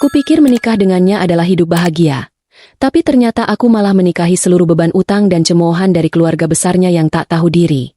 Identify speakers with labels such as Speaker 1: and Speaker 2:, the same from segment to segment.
Speaker 1: Kupikir menikah dengannya adalah hidup bahagia. Tapi ternyata aku malah menikahi seluruh beban utang dan cemoohan dari keluarga besarnya yang tak tahu diri.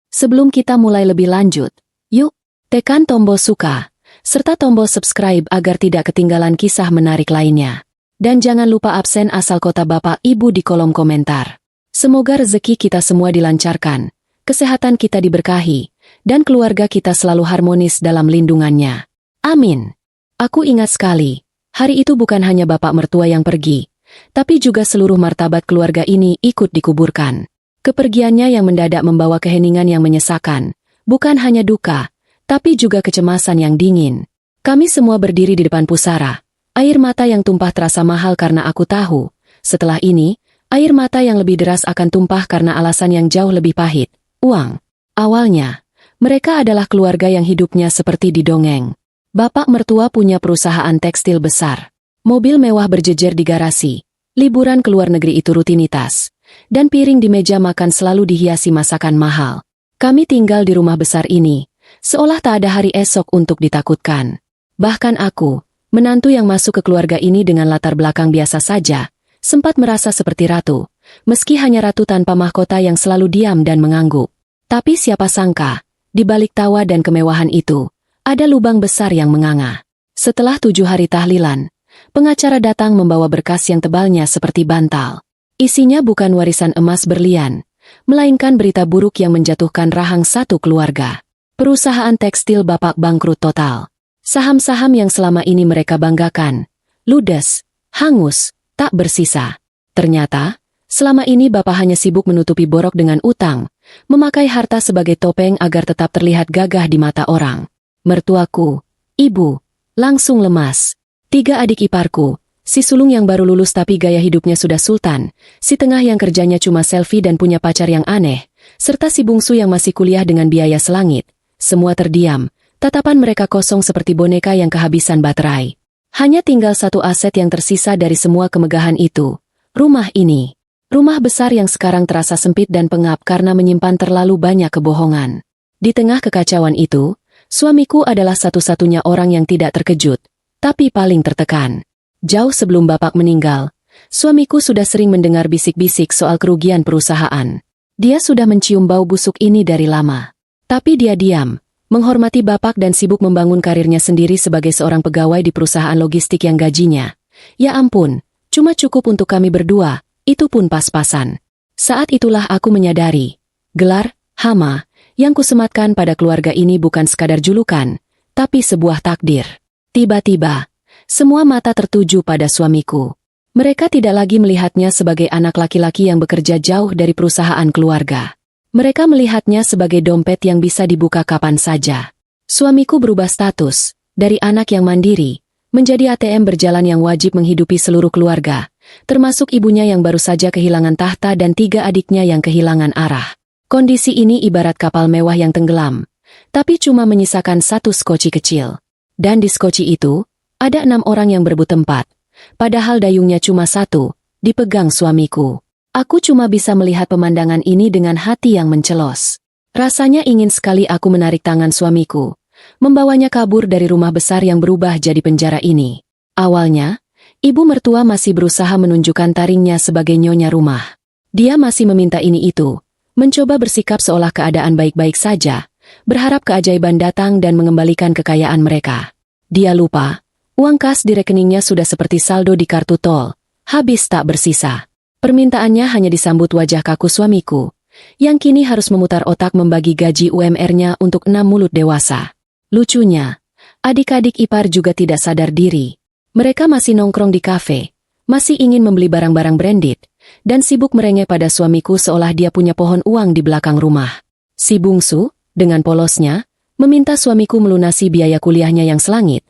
Speaker 1: Sebelum kita mulai lebih lanjut, yuk, tekan tombol suka, serta tombol subscribe agar tidak ketinggalan kisah menarik lainnya. Dan jangan lupa absen asal kota Bapak Ibu di kolom komentar. Semoga rezeki kita semua dilancarkan, kesehatan kita diberkahi, dan keluarga kita selalu harmonis dalam lindungannya. Amin. Aku ingat sekali, hari itu bukan hanya bapak mertua yang pergi, tapi juga seluruh martabat keluarga ini ikut dikuburkan. Kepergiannya yang mendadak membawa keheningan yang menyesakan, bukan hanya duka, tapi juga kecemasan yang dingin. Kami semua berdiri di depan pusara, air mata yang tumpah terasa mahal karena aku tahu, setelah ini, air mata yang lebih deras akan tumpah karena alasan yang jauh lebih pahit, uang. Awalnya, mereka adalah keluarga yang hidupnya seperti di dongeng. Bapak mertua punya perusahaan tekstil besar. Mobil mewah berjejer di garasi, liburan ke luar negeri itu rutinitas, dan piring di meja makan selalu dihiasi masakan mahal. Kami tinggal di rumah besar ini, seolah tak ada hari esok untuk ditakutkan. Bahkan aku, menantu yang masuk ke keluarga ini dengan latar belakang biasa saja, sempat merasa seperti ratu, meski hanya ratu tanpa mahkota yang selalu diam dan mengangguk. Tapi siapa sangka, di balik tawa dan kemewahan itu, ada lubang besar yang menganga. Setelah 7 hari tahlilan, pengacara datang membawa berkas yang tebalnya seperti bantal. Isinya bukan warisan emas berlian, melainkan berita buruk yang menjatuhkan rahang satu keluarga. Perusahaan tekstil bapak bangkrut total. Saham-saham yang selama ini mereka banggakan, ludes, hangus, tak bersisa. Ternyata, selama ini bapak hanya sibuk menutupi borok dengan utang, memakai harta sebagai topeng agar tetap terlihat gagah di mata orang. Mertuaku, ibu, langsung lemas. 3 adik iparku, si sulung yang baru lulus tapi gaya hidupnya sudah sultan, si tengah yang kerjanya cuma selfie dan punya pacar yang aneh, serta si bungsu yang masih kuliah dengan biaya selangit. Semua terdiam, tatapan mereka kosong seperti boneka yang kehabisan baterai. Hanya tinggal satu aset yang tersisa dari semua kemegahan itu, rumah ini. Rumah besar yang sekarang terasa sempit dan pengap karena menyimpan terlalu banyak kebohongan. Di tengah kekacauan itu, suamiku adalah satu-satunya orang yang tidak terkejut, tapi paling tertekan. Jauh sebelum bapak meninggal, suamiku sudah sering mendengar bisik-bisik soal kerugian perusahaan. Dia sudah mencium bau busuk ini dari lama. Tapi dia diam, menghormati bapak dan sibuk membangun karirnya sendiri sebagai seorang pegawai di perusahaan logistik yang gajinya, ya ampun, cuma cukup untuk kami berdua, itu pun pas-pasan. Saat itulah aku menyadari, gelar, hama, yang kusematkan pada keluarga ini bukan sekadar julukan, tapi sebuah takdir. Tiba-tiba, semua mata tertuju pada suamiku. Mereka tidak lagi melihatnya sebagai anak laki-laki yang bekerja jauh dari perusahaan keluarga. Mereka melihatnya sebagai dompet yang bisa dibuka kapan saja. Suamiku berubah status, dari anak yang mandiri, menjadi ATM berjalan yang wajib menghidupi seluruh keluarga, termasuk ibunya yang baru saja kehilangan tahta dan 3 adiknya yang kehilangan arah. Kondisi ini ibarat kapal mewah yang tenggelam, tapi cuma menyisakan 1 skoci kecil. Dan di skoci itu, ada 6 orang yang berebut tempat, padahal dayungnya cuma 1, dipegang suamiku. Aku cuma bisa melihat pemandangan ini dengan hati yang mencelos. Rasanya ingin sekali aku menarik tangan suamiku, membawanya kabur dari rumah besar yang berubah jadi penjara ini. Awalnya, ibu mertua masih berusaha menunjukkan taringnya sebagai nyonya rumah. Dia masih meminta ini itu, mencoba bersikap seolah keadaan baik-baik saja, berharap keajaiban datang dan mengembalikan kekayaan mereka. Dia lupa, uang kas di rekeningnya sudah seperti saldo di kartu tol, habis tak bersisa. Permintaannya hanya disambut wajah kaku suamiku, yang kini harus memutar otak membagi gaji UMR-nya untuk 6 mulut dewasa. Lucunya, adik-adik ipar juga tidak sadar diri. Mereka masih nongkrong di kafe, masih ingin membeli barang-barang branded, dan sibuk merengek pada suamiku seolah dia punya pohon uang di belakang rumah. Si bungsu, dengan polosnya, meminta suamiku melunasi biaya kuliahnya yang selangit,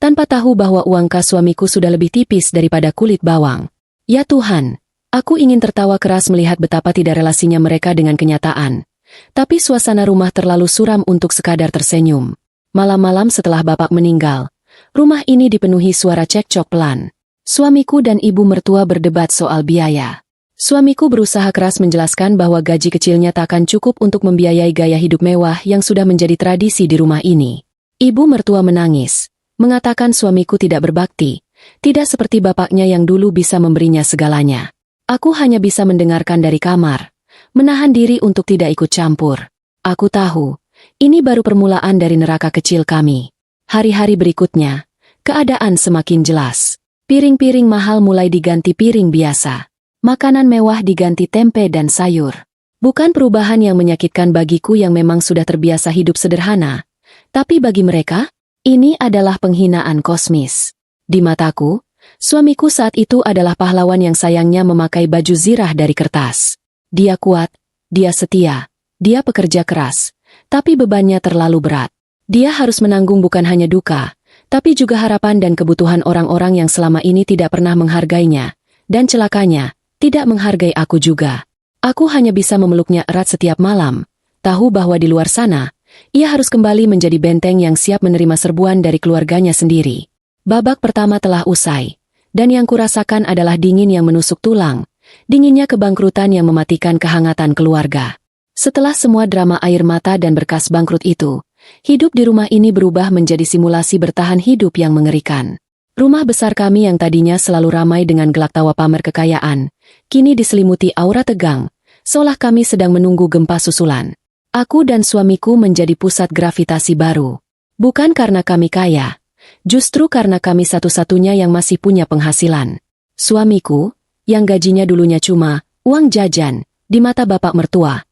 Speaker 1: tanpa tahu bahwa uang kas suamiku sudah lebih tipis daripada kulit bawang. Ya Tuhan, aku ingin tertawa keras melihat betapa tidak relasinya mereka dengan kenyataan. Tapi suasana rumah terlalu suram untuk sekadar tersenyum. Malam-malam setelah bapak meninggal, rumah ini dipenuhi suara cekcok pelan. Suamiku dan ibu mertua berdebat soal biaya. Suamiku berusaha keras menjelaskan bahwa gaji kecilnya tak akan cukup untuk membiayai gaya hidup mewah yang sudah menjadi tradisi di rumah ini. Ibu mertua menangis, mengatakan suamiku tidak berbakti, tidak seperti bapaknya yang dulu bisa memberinya segalanya. Aku hanya bisa mendengarkan dari kamar, menahan diri untuk tidak ikut campur. Aku tahu, ini baru permulaan dari neraka kecil kami. Hari-hari berikutnya, keadaan semakin jelas. Piring-piring mahal mulai diganti piring biasa. Makanan mewah diganti tempe dan sayur. Bukan perubahan yang menyakitkan bagiku yang memang sudah terbiasa hidup sederhana, tapi bagi mereka, ini adalah penghinaan kosmis. Di mataku, suamiku saat itu adalah pahlawan yang sayangnya memakai baju zirah dari kertas. Dia kuat, dia setia, dia pekerja keras, tapi bebannya terlalu berat. Dia harus menanggung bukan hanya duka, tapi juga harapan dan kebutuhan orang-orang yang selama ini tidak pernah menghargainya, dan celakanya, tidak menghargai aku juga. Aku hanya bisa memeluknya erat setiap malam, tahu bahwa di luar sana, ia harus kembali menjadi benteng yang siap menerima serbuan dari keluarganya sendiri. Babak pertama telah usai, dan yang kurasakan adalah dingin yang menusuk tulang, dinginnya kebangkrutan yang mematikan kehangatan keluarga. Setelah semua drama air mata dan berkas bangkrut itu, hidup di rumah ini berubah menjadi simulasi bertahan hidup yang mengerikan. Rumah besar kami yang tadinya selalu ramai dengan gelak tawa pamer kekayaan, kini diselimuti aura tegang, seolah kami sedang menunggu gempa susulan. Aku dan suamiku menjadi pusat gravitasi baru. Bukan karena kami kaya, justru karena kami satu-satunya yang masih punya penghasilan. Suamiku, yang gajinya dulunya cuma uang jajan di mata bapak mertua,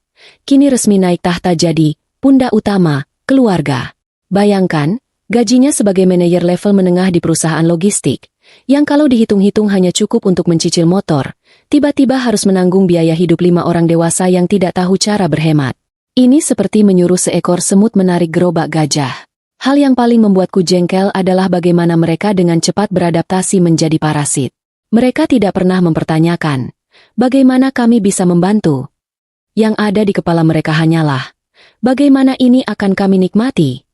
Speaker 1: kini resmi naik tahta jadi pundak utama keluarga. Bayangkan, gajinya sebagai manajer level menengah di perusahaan logistik, yang kalau dihitung-hitung hanya cukup untuk mencicil motor, tiba-tiba harus menanggung biaya hidup 5 orang dewasa yang tidak tahu cara berhemat. Ini seperti menyuruh seekor semut menarik gerobak gajah. Hal yang paling membuatku jengkel adalah bagaimana mereka dengan cepat beradaptasi menjadi parasit. Mereka tidak pernah mempertanyakan, bagaimana kami bisa membantu. Yang ada di kepala mereka hanyalah, bagaimana ini akan kami nikmati.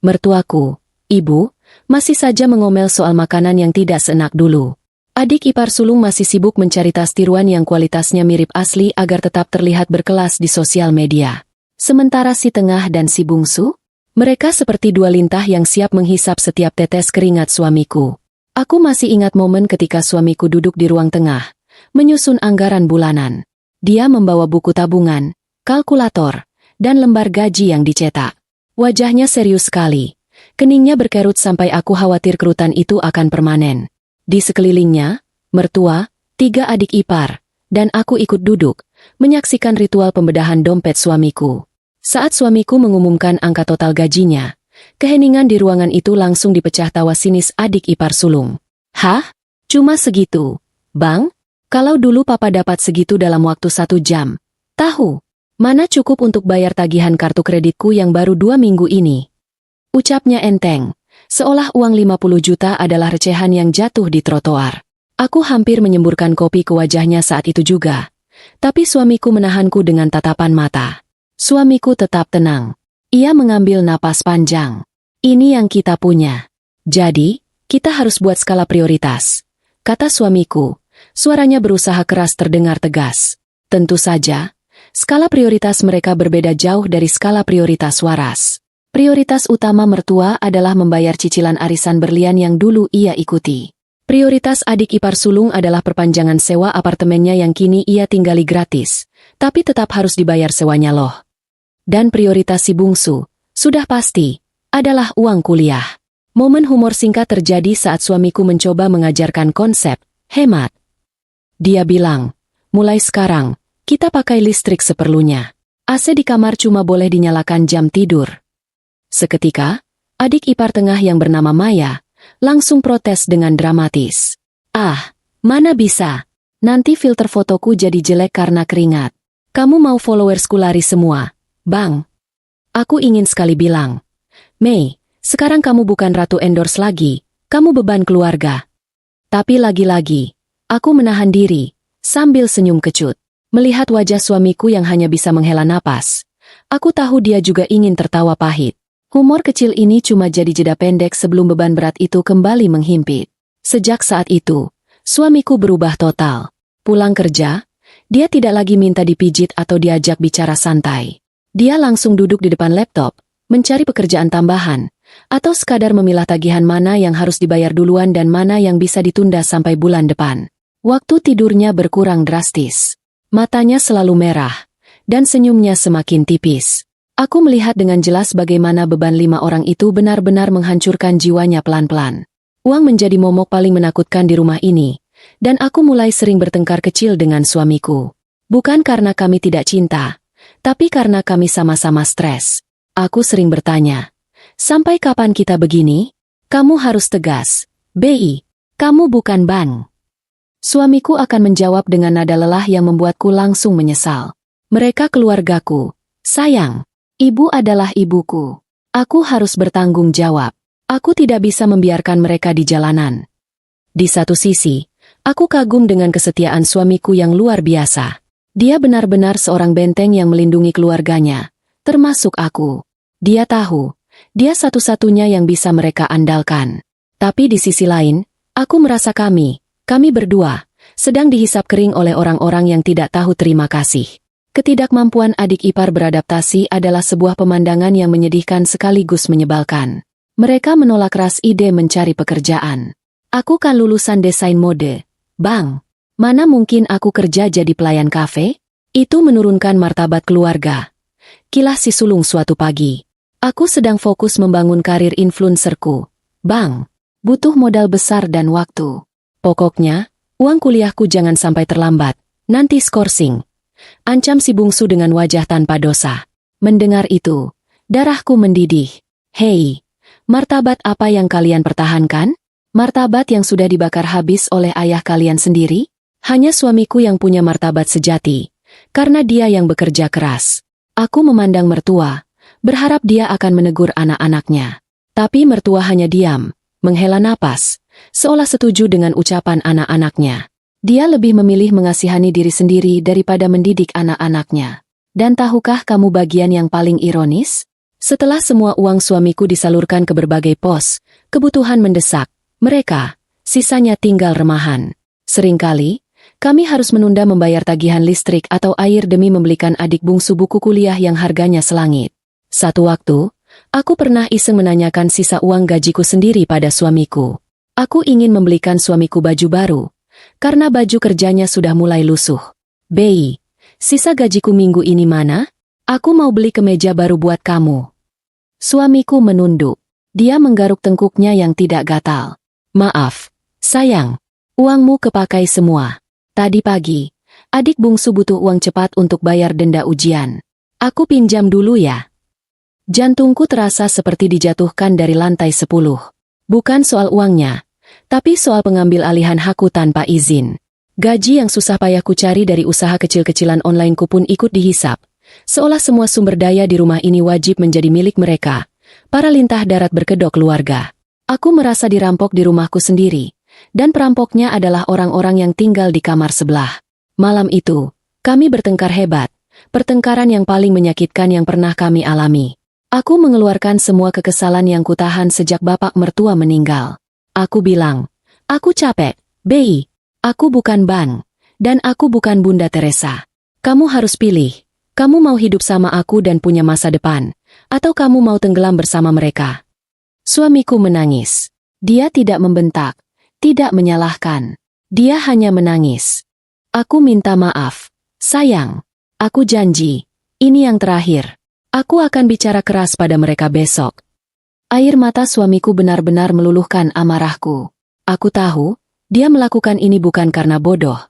Speaker 1: Mertuaku, ibu, masih saja mengomel soal makanan yang tidak seenak dulu. Adik ipar sulung masih sibuk mencari tas tiruan yang kualitasnya mirip asli agar tetap terlihat berkelas di sosial media. Sementara si tengah dan si bungsu, mereka seperti dua lintah yang siap menghisap setiap tetes keringat suamiku. Aku masih ingat momen ketika suamiku duduk di ruang tengah, menyusun anggaran bulanan. Dia membawa buku tabungan, kalkulator, dan lembar gaji yang dicetak. Wajahnya serius sekali. Keningnya berkerut sampai aku khawatir kerutan itu akan permanen. Di sekelilingnya, mertua, 3 adik ipar, dan aku ikut duduk, menyaksikan ritual pembedahan dompet suamiku. Saat suamiku mengumumkan angka total gajinya, keheningan di ruangan itu langsung dipecah tawa sinis adik ipar sulung. Hah? Cuma segitu, Bang? Kalau dulu papa dapat segitu dalam waktu 1 jam. Tahu? Mana cukup untuk bayar tagihan kartu kreditku yang baru 2 minggu ini. Ucapnya enteng, seolah uang 50 juta adalah recehan yang jatuh di trotoar. Aku hampir menyemburkan kopi ke wajahnya saat itu juga. Tapi suamiku menahanku dengan tatapan mata. Suamiku tetap tenang. Ia mengambil napas panjang. Ini yang kita punya. Jadi, kita harus buat skala prioritas. Kata suamiku, suaranya berusaha keras terdengar tegas. Tentu saja, skala prioritas mereka berbeda jauh dari skala prioritas waras. Prioritas utama mertua adalah membayar cicilan arisan berlian yang dulu ia ikuti. Prioritas adik ipar sulung adalah perpanjangan sewa apartemennya yang kini ia tinggali gratis, tapi tetap harus dibayar sewanya loh. Dan prioritas si bungsu, sudah pasti, adalah uang kuliah. Momen humor singkat terjadi saat suamiku mencoba mengajarkan konsep hemat. Dia bilang, mulai sekarang, kita pakai listrik seperlunya. AC di kamar cuma boleh dinyalakan jam tidur. Seketika, adik ipar tengah yang bernama Maya, langsung protes dengan dramatis. Ah, mana bisa? Nanti filter fotoku jadi jelek karena keringat. Kamu mau followersku lari semua, Bang? Aku ingin sekali bilang, Mei, sekarang kamu bukan ratu endorse lagi, kamu beban keluarga. Tapi lagi-lagi, aku menahan diri, sambil senyum kecut. Melihat wajah suamiku yang hanya bisa menghela napas, aku tahu dia juga ingin tertawa pahit. Humor kecil ini cuma jadi jeda pendek sebelum beban berat itu kembali menghimpit. Sejak saat itu, suamiku berubah total. Pulang kerja, dia tidak lagi minta dipijit atau diajak bicara santai. Dia langsung duduk di depan laptop, mencari pekerjaan tambahan, Atau sekadar memilah tagihan mana yang harus dibayar duluan dan mana yang bisa ditunda sampai bulan depan. Waktu tidurnya berkurang drastis. Matanya selalu merah, dan senyumnya semakin tipis. Aku melihat dengan jelas bagaimana beban 5 orang itu benar-benar menghancurkan jiwanya pelan-pelan. Uang menjadi momok paling menakutkan di rumah ini, dan aku mulai sering bertengkar kecil dengan suamiku. Bukan karena kami tidak cinta, tapi karena kami sama-sama stres. Aku sering bertanya, sampai kapan kita begini? Kamu harus tegas. BI, kamu bukan bank. Suamiku akan menjawab dengan nada lelah yang membuatku langsung menyesal. Mereka keluargaku. Sayang, ibu adalah ibuku. Aku harus bertanggung jawab. Aku tidak bisa membiarkan mereka di jalanan. Di satu sisi, aku kagum dengan kesetiaan suamiku yang luar biasa. Dia benar-benar seorang benteng yang melindungi keluarganya, termasuk aku. Dia tahu, dia satu-satunya yang bisa mereka andalkan. Tapi di sisi lain, aku merasa kami berdua, sedang dihisap kering oleh orang-orang yang tidak tahu terima kasih. Ketidakmampuan adik ipar beradaptasi adalah sebuah pemandangan yang menyedihkan sekaligus menyebalkan. Mereka menolak keras ide mencari pekerjaan. Aku kan lulusan desain mode. Bang, mana mungkin aku kerja jadi pelayan kafe? Itu menurunkan martabat keluarga. Kilas si sulung suatu pagi. Aku sedang fokus membangun karir influencerku. Bang, butuh modal besar dan waktu. Pokoknya, uang kuliahku jangan sampai terlambat, nanti skorsing. Ancam si bungsu dengan wajah tanpa dosa. Mendengar itu, darahku mendidih. Hei, martabat apa yang kalian pertahankan? Martabat yang sudah dibakar habis oleh ayah kalian sendiri? Hanya suamiku yang punya martabat sejati, karena dia yang bekerja keras. Aku memandang mertua, berharap dia akan menegur anak-anaknya. Tapi mertua hanya diam, menghela napas, seolah setuju dengan ucapan anak-anaknya. Dia lebih memilih mengasihani diri sendiri daripada mendidik anak-anaknya. Dan tahukah kamu bagian yang paling ironis? Setelah semua uang suamiku disalurkan ke berbagai pos, kebutuhan mendesak, mereka, sisanya tinggal remahan. Seringkali, kami harus menunda membayar tagihan listrik atau air demi membelikan adik bungsu buku kuliah yang harganya selangit. Satu waktu, aku pernah iseng menanyakan sisa uang gajiku sendiri pada suamiku. Aku ingin membelikan suamiku baju baru, karena baju kerjanya sudah mulai lusuh. BI, sisa gajiku minggu ini mana? Aku mau beli kemeja baru buat kamu. Suamiku menunduk. Dia menggaruk tengkuknya yang tidak gatal. Maaf, sayang, uangmu kepakai semua. Tadi pagi, adik bungsu butuh uang cepat untuk bayar denda ujian. Aku pinjam dulu ya. Jantungku terasa seperti dijatuhkan dari lantai 10. Bukan soal uangnya, tapi soal pengambil alihan hakku tanpa izin. Gaji yang susah payah ku cari dari usaha kecil-kecilan onlineku pun ikut dihisap, seolah semua sumber daya di rumah ini wajib menjadi milik mereka, para lintah darat berkedok keluarga. Aku merasa dirampok di rumahku sendiri, dan perampoknya adalah orang-orang yang tinggal di kamar sebelah. Malam itu, kami bertengkar hebat, pertengkaran yang paling menyakitkan yang pernah kami alami. Aku mengeluarkan semua kekesalan yang kutahan sejak bapak mertua meninggal. Aku bilang, aku capek, BI, aku bukan bank, dan aku bukan Bunda Teresa. Kamu harus pilih, kamu mau hidup sama aku dan punya masa depan, atau kamu mau tenggelam bersama mereka. Suamiku menangis. Dia tidak membentak, tidak menyalahkan. Dia hanya menangis. Aku minta maaf. Sayang, aku janji, ini yang terakhir. Aku akan bicara keras pada mereka besok. Air mata suamiku benar-benar meluluhkan amarahku. Aku tahu, dia melakukan ini bukan karena bodoh,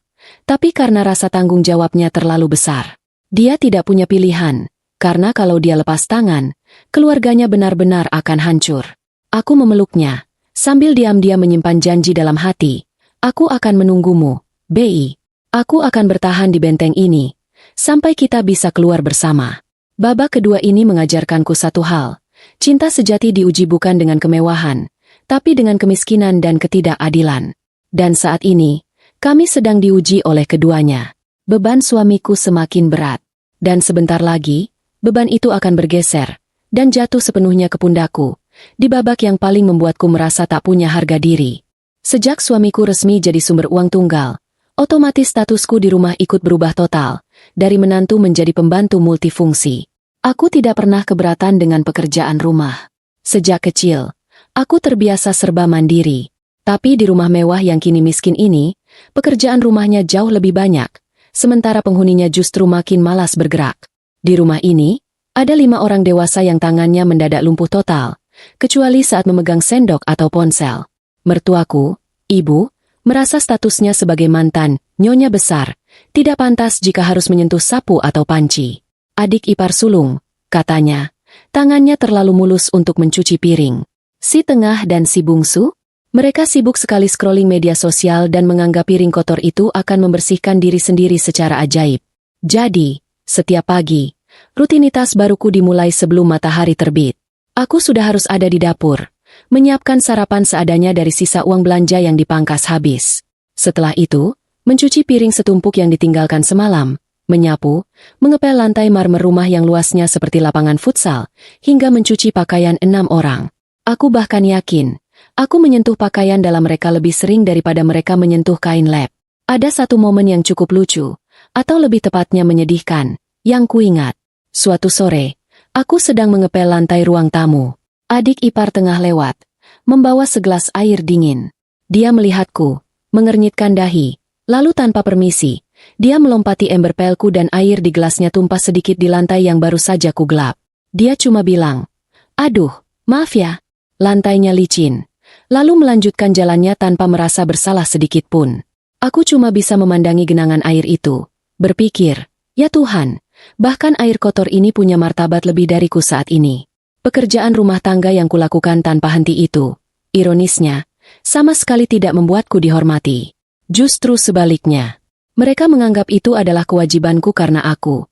Speaker 1: tapi karena rasa tanggung jawabnya terlalu besar. Dia tidak punya pilihan, karena kalau dia lepas tangan, keluarganya benar-benar akan hancur. Aku memeluknya, sambil diam-diam menyimpan janji dalam hati. Aku akan menunggumu, BI. Aku akan bertahan di benteng ini, sampai kita bisa keluar bersama. Babak kedua ini mengajarkanku satu hal. Cinta sejati diuji bukan dengan kemewahan, tapi dengan kemiskinan dan ketidakadilan. Dan saat ini, kami sedang diuji oleh keduanya. Beban suamiku semakin berat. Dan sebentar lagi, beban itu akan bergeser, dan jatuh sepenuhnya ke pundakku, di babak yang paling membuatku merasa tak punya harga diri. Sejak suamiku resmi jadi sumber uang tunggal, otomatis statusku di rumah ikut berubah total, dari menantu menjadi pembantu multifungsi. Aku tidak pernah keberatan dengan pekerjaan rumah. Sejak kecil, aku terbiasa serba mandiri. Tapi di rumah mewah yang kini miskin ini, pekerjaan rumahnya jauh lebih banyak, sementara penghuninya justru makin malas bergerak. Di rumah ini, ada 5 orang dewasa yang tangannya mendadak lumpuh total, kecuali saat memegang sendok atau ponsel. Mertuaku, ibu, merasa statusnya sebagai mantan, nyonya besar, tidak pantas jika harus menyentuh sapu atau panci. Adik ipar sulung, katanya, tangannya terlalu mulus untuk mencuci piring. Si tengah dan si bungsu? Mereka sibuk sekali scrolling media sosial dan menganggap piring kotor itu akan membersihkan diri sendiri secara ajaib. Jadi, setiap pagi, rutinitas baruku dimulai sebelum matahari terbit. Aku sudah harus ada di dapur, menyiapkan sarapan seadanya dari sisa uang belanja yang dipangkas habis. Setelah itu, mencuci piring setumpuk yang ditinggalkan semalam, menyapu, mengepel lantai marmer rumah yang luasnya seperti lapangan futsal, hingga mencuci pakaian 6 orang. Aku bahkan yakin, aku menyentuh pakaian dalam mereka lebih sering daripada mereka menyentuh kain lap. Ada satu momen yang cukup lucu, atau lebih tepatnya menyedihkan, yang kuingat. Suatu sore, aku sedang mengepel lantai ruang tamu. Adik ipar tengah lewat, membawa segelas air dingin. Dia melihatku, mengernyitkan dahi, lalu tanpa permisi, dia melompati ember pelku dan air di gelasnya tumpah sedikit di lantai yang baru saja kugelap. Dia cuma bilang, "Aduh, maaf ya." Lantainya licin. Lalu melanjutkan jalannya tanpa merasa bersalah sedikit pun. Aku cuma bisa memandangi genangan air itu. Berpikir, ya Tuhan, bahkan air kotor ini punya martabat lebih dariku saat ini. Pekerjaan rumah tangga yang kulakukan tanpa henti itu, ironisnya, sama sekali tidak membuatku dihormati. Justru sebaliknya. Mereka menganggap itu adalah kewajibanku karena aku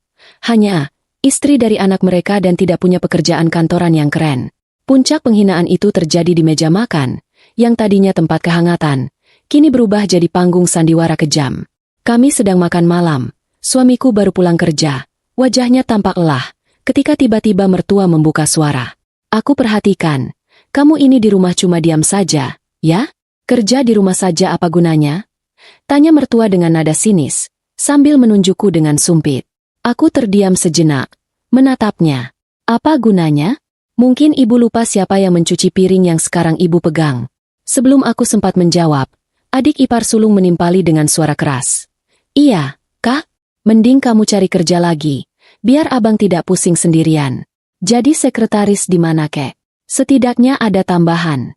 Speaker 1: hanya istri dari anak mereka dan tidak punya pekerjaan kantoran yang keren. Puncak penghinaan itu terjadi di meja makan, yang tadinya tempat kehangatan, kini berubah jadi panggung sandiwara kejam. Kami sedang makan malam, suamiku baru pulang kerja, wajahnya tampak lelah, ketika tiba-tiba mertua membuka suara. Aku perhatikan, kamu ini di rumah cuma diam saja, ya? Kerja di rumah saja apa gunanya? Tanya mertua dengan nada sinis, sambil menunjukku dengan sumpit. Aku terdiam sejenak, menatapnya. Apa gunanya? Mungkin ibu lupa siapa yang mencuci piring yang sekarang ibu pegang. Sebelum aku sempat menjawab, adik ipar sulung menimpali dengan suara keras. Iya, Kak, mending kamu cari kerja lagi, biar abang tidak pusing sendirian. Jadi sekretaris di mana, Kek? Setidaknya ada tambahan.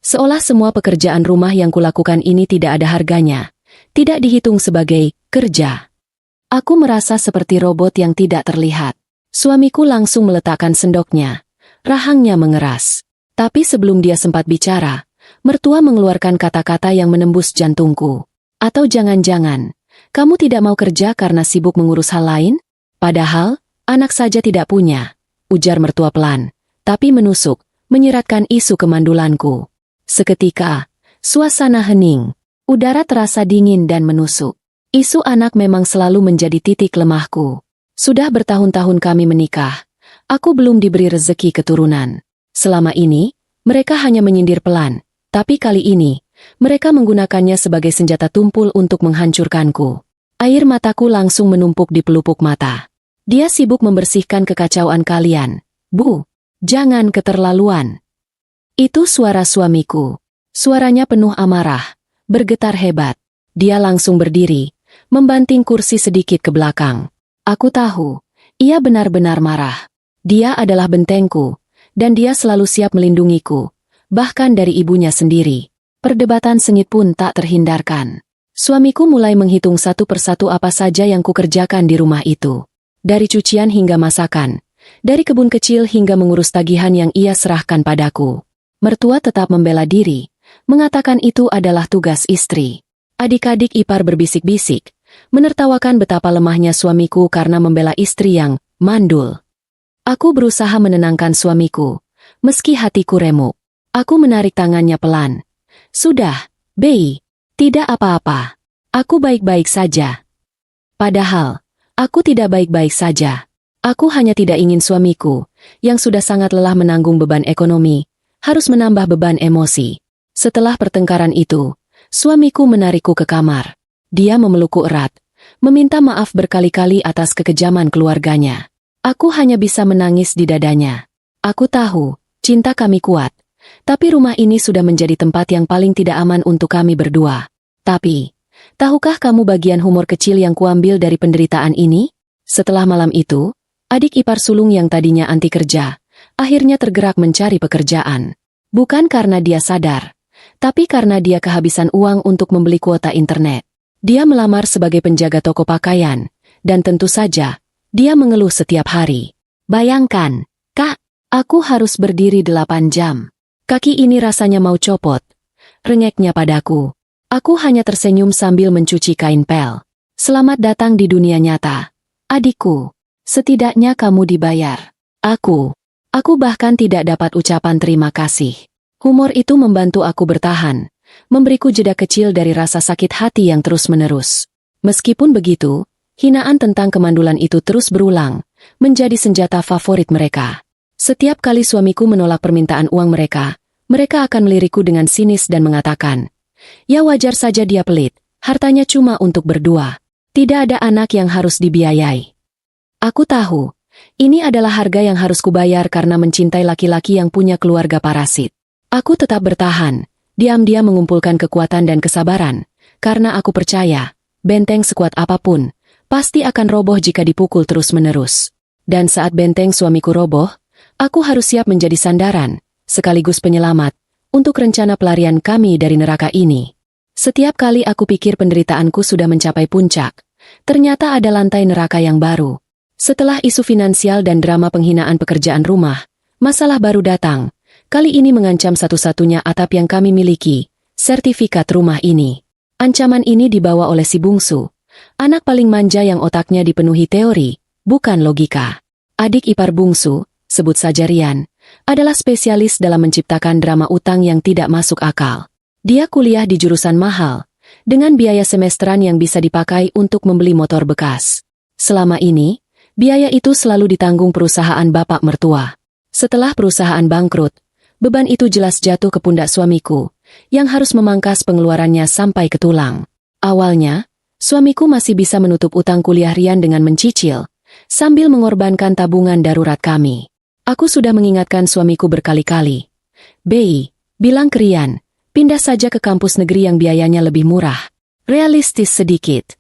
Speaker 1: Seolah semua pekerjaan rumah yang kulakukan ini tidak ada harganya, tidak dihitung sebagai kerja. Aku merasa seperti robot yang tidak terlihat. Suamiku langsung meletakkan sendoknya. Rahangnya mengeras. Tapi sebelum dia sempat bicara, mertua mengeluarkan kata-kata yang menembus jantungku. Atau jangan-jangan, kamu tidak mau kerja karena sibuk mengurus hal lain? Padahal, anak saja tidak punya, ujar mertua pelan, tapi menusuk, menyeratkan isu kemandulanku. Seketika, suasana hening, udara terasa dingin dan menusuk. Isu anak memang selalu menjadi titik lemahku. Sudah bertahun-tahun kami menikah. Aku belum diberi rezeki keturunan. Selama ini, mereka hanya menyindir pelan, tapi kali ini, mereka menggunakannya sebagai senjata tumpul untuk menghancurkanku. Air mataku langsung menumpuk di pelupuk mata. Dia sibuk membersihkan kekacauan kalian. Bu, jangan keterlaluan. Itu suara suamiku. Suaranya penuh amarah, bergetar hebat. Dia langsung berdiri, membanting kursi sedikit ke belakang. Aku tahu, ia benar-benar marah. Dia adalah bentengku, dan dia selalu siap melindungiku, bahkan dari ibunya sendiri. Perdebatan sengit pun tak terhindarkan. Suamiku mulai menghitung satu persatu apa saja yang kukerjakan di rumah itu. Dari cucian hingga masakan, dari kebun kecil hingga mengurus tagihan yang ia serahkan padaku. Mertua tetap membela diri, mengatakan itu adalah tugas istri. Adik-adik ipar berbisik-bisik, menertawakan betapa lemahnya suamiku karena membela istri yang mandul. Aku berusaha menenangkan suamiku, meski hatiku remuk. Aku menarik tangannya pelan. Sudah, Bei, tidak apa-apa. Aku baik-baik saja. Padahal, aku tidak baik-baik saja. Aku hanya tidak ingin suamiku, yang sudah sangat lelah menanggung beban ekonomi, harus menambah beban emosi. Setelah pertengkaran itu, suamiku menarikku ke kamar. Dia memelukku erat, meminta maaf berkali-kali atas kekejaman keluarganya. Aku hanya bisa menangis di dadanya. Aku tahu, Cinta kami kuat. Tapi rumah ini sudah menjadi tempat yang paling tidak aman untuk kami berdua. Tapi, tahukah kamu bagian humor kecil yang kuambil dari penderitaan ini? Setelah malam itu, adik ipar sulung yang tadinya anti kerja, akhirnya tergerak mencari pekerjaan. Bukan karena dia sadar, tapi karena dia kehabisan uang untuk membeli kuota internet. Dia melamar sebagai penjaga toko pakaian, dan tentu saja, dia mengeluh setiap hari. Bayangkan, Kak, aku harus berdiri 8 jam. Kaki ini rasanya mau copot. Rengeknya padaku. Aku hanya tersenyum sambil mencuci kain pel. Selamat datang di dunia nyata. Adikku, setidaknya kamu dibayar. Aku bahkan tidak dapat ucapan terima kasih. Humor itu membantu aku bertahan, memberiku jeda kecil dari rasa sakit hati yang terus-menerus. Meskipun begitu, hinaan tentang kemandulan itu terus berulang, menjadi senjata favorit mereka. Setiap kali suamiku menolak permintaan uang mereka akan melirikku dengan sinis dan mengatakan, "Ya wajar saja dia pelit, hartanya cuma untuk berdua. Tidak ada anak yang harus dibiayai." Aku tahu, ini adalah harga yang harus kubayar karena mencintai laki-laki yang punya keluarga parasit. Aku tetap bertahan, diam-diam mengumpulkan kekuatan dan kesabaran, karena aku percaya, benteng sekuat apapun, pasti akan roboh jika dipukul terus-menerus. Dan saat benteng suamiku roboh, aku harus siap menjadi sandaran, sekaligus penyelamat, untuk rencana pelarian kami dari neraka ini. Setiap kali aku pikir penderitaanku sudah mencapai puncak, ternyata ada lantai neraka yang baru. Setelah isu finansial dan drama penghinaan pekerjaan rumah, masalah baru datang, kali ini mengancam satu-satunya atap yang kami miliki, sertifikat rumah ini. Ancaman ini dibawa oleh si bungsu, anak paling manja yang otaknya dipenuhi teori, bukan logika. Adik ipar bungsu, sebut saja Rian, adalah spesialis dalam menciptakan drama utang yang tidak masuk akal. Dia kuliah di jurusan mahal, dengan biaya semesteran yang bisa dipakai untuk membeli motor bekas. Selama ini, biaya itu selalu ditanggung perusahaan bapak mertua. Setelah perusahaan bangkrut, beban itu jelas jatuh ke pundak suamiku, yang harus memangkas pengeluarannya sampai ke tulang. Awalnya, suamiku masih bisa menutup utang kuliah Rian dengan mencicil, sambil mengorbankan tabungan darurat kami. Aku sudah mengingatkan suamiku berkali-kali. "Bei, bilang ke Rian, pindah saja ke kampus negeri yang biayanya lebih murah. Realistis sedikit."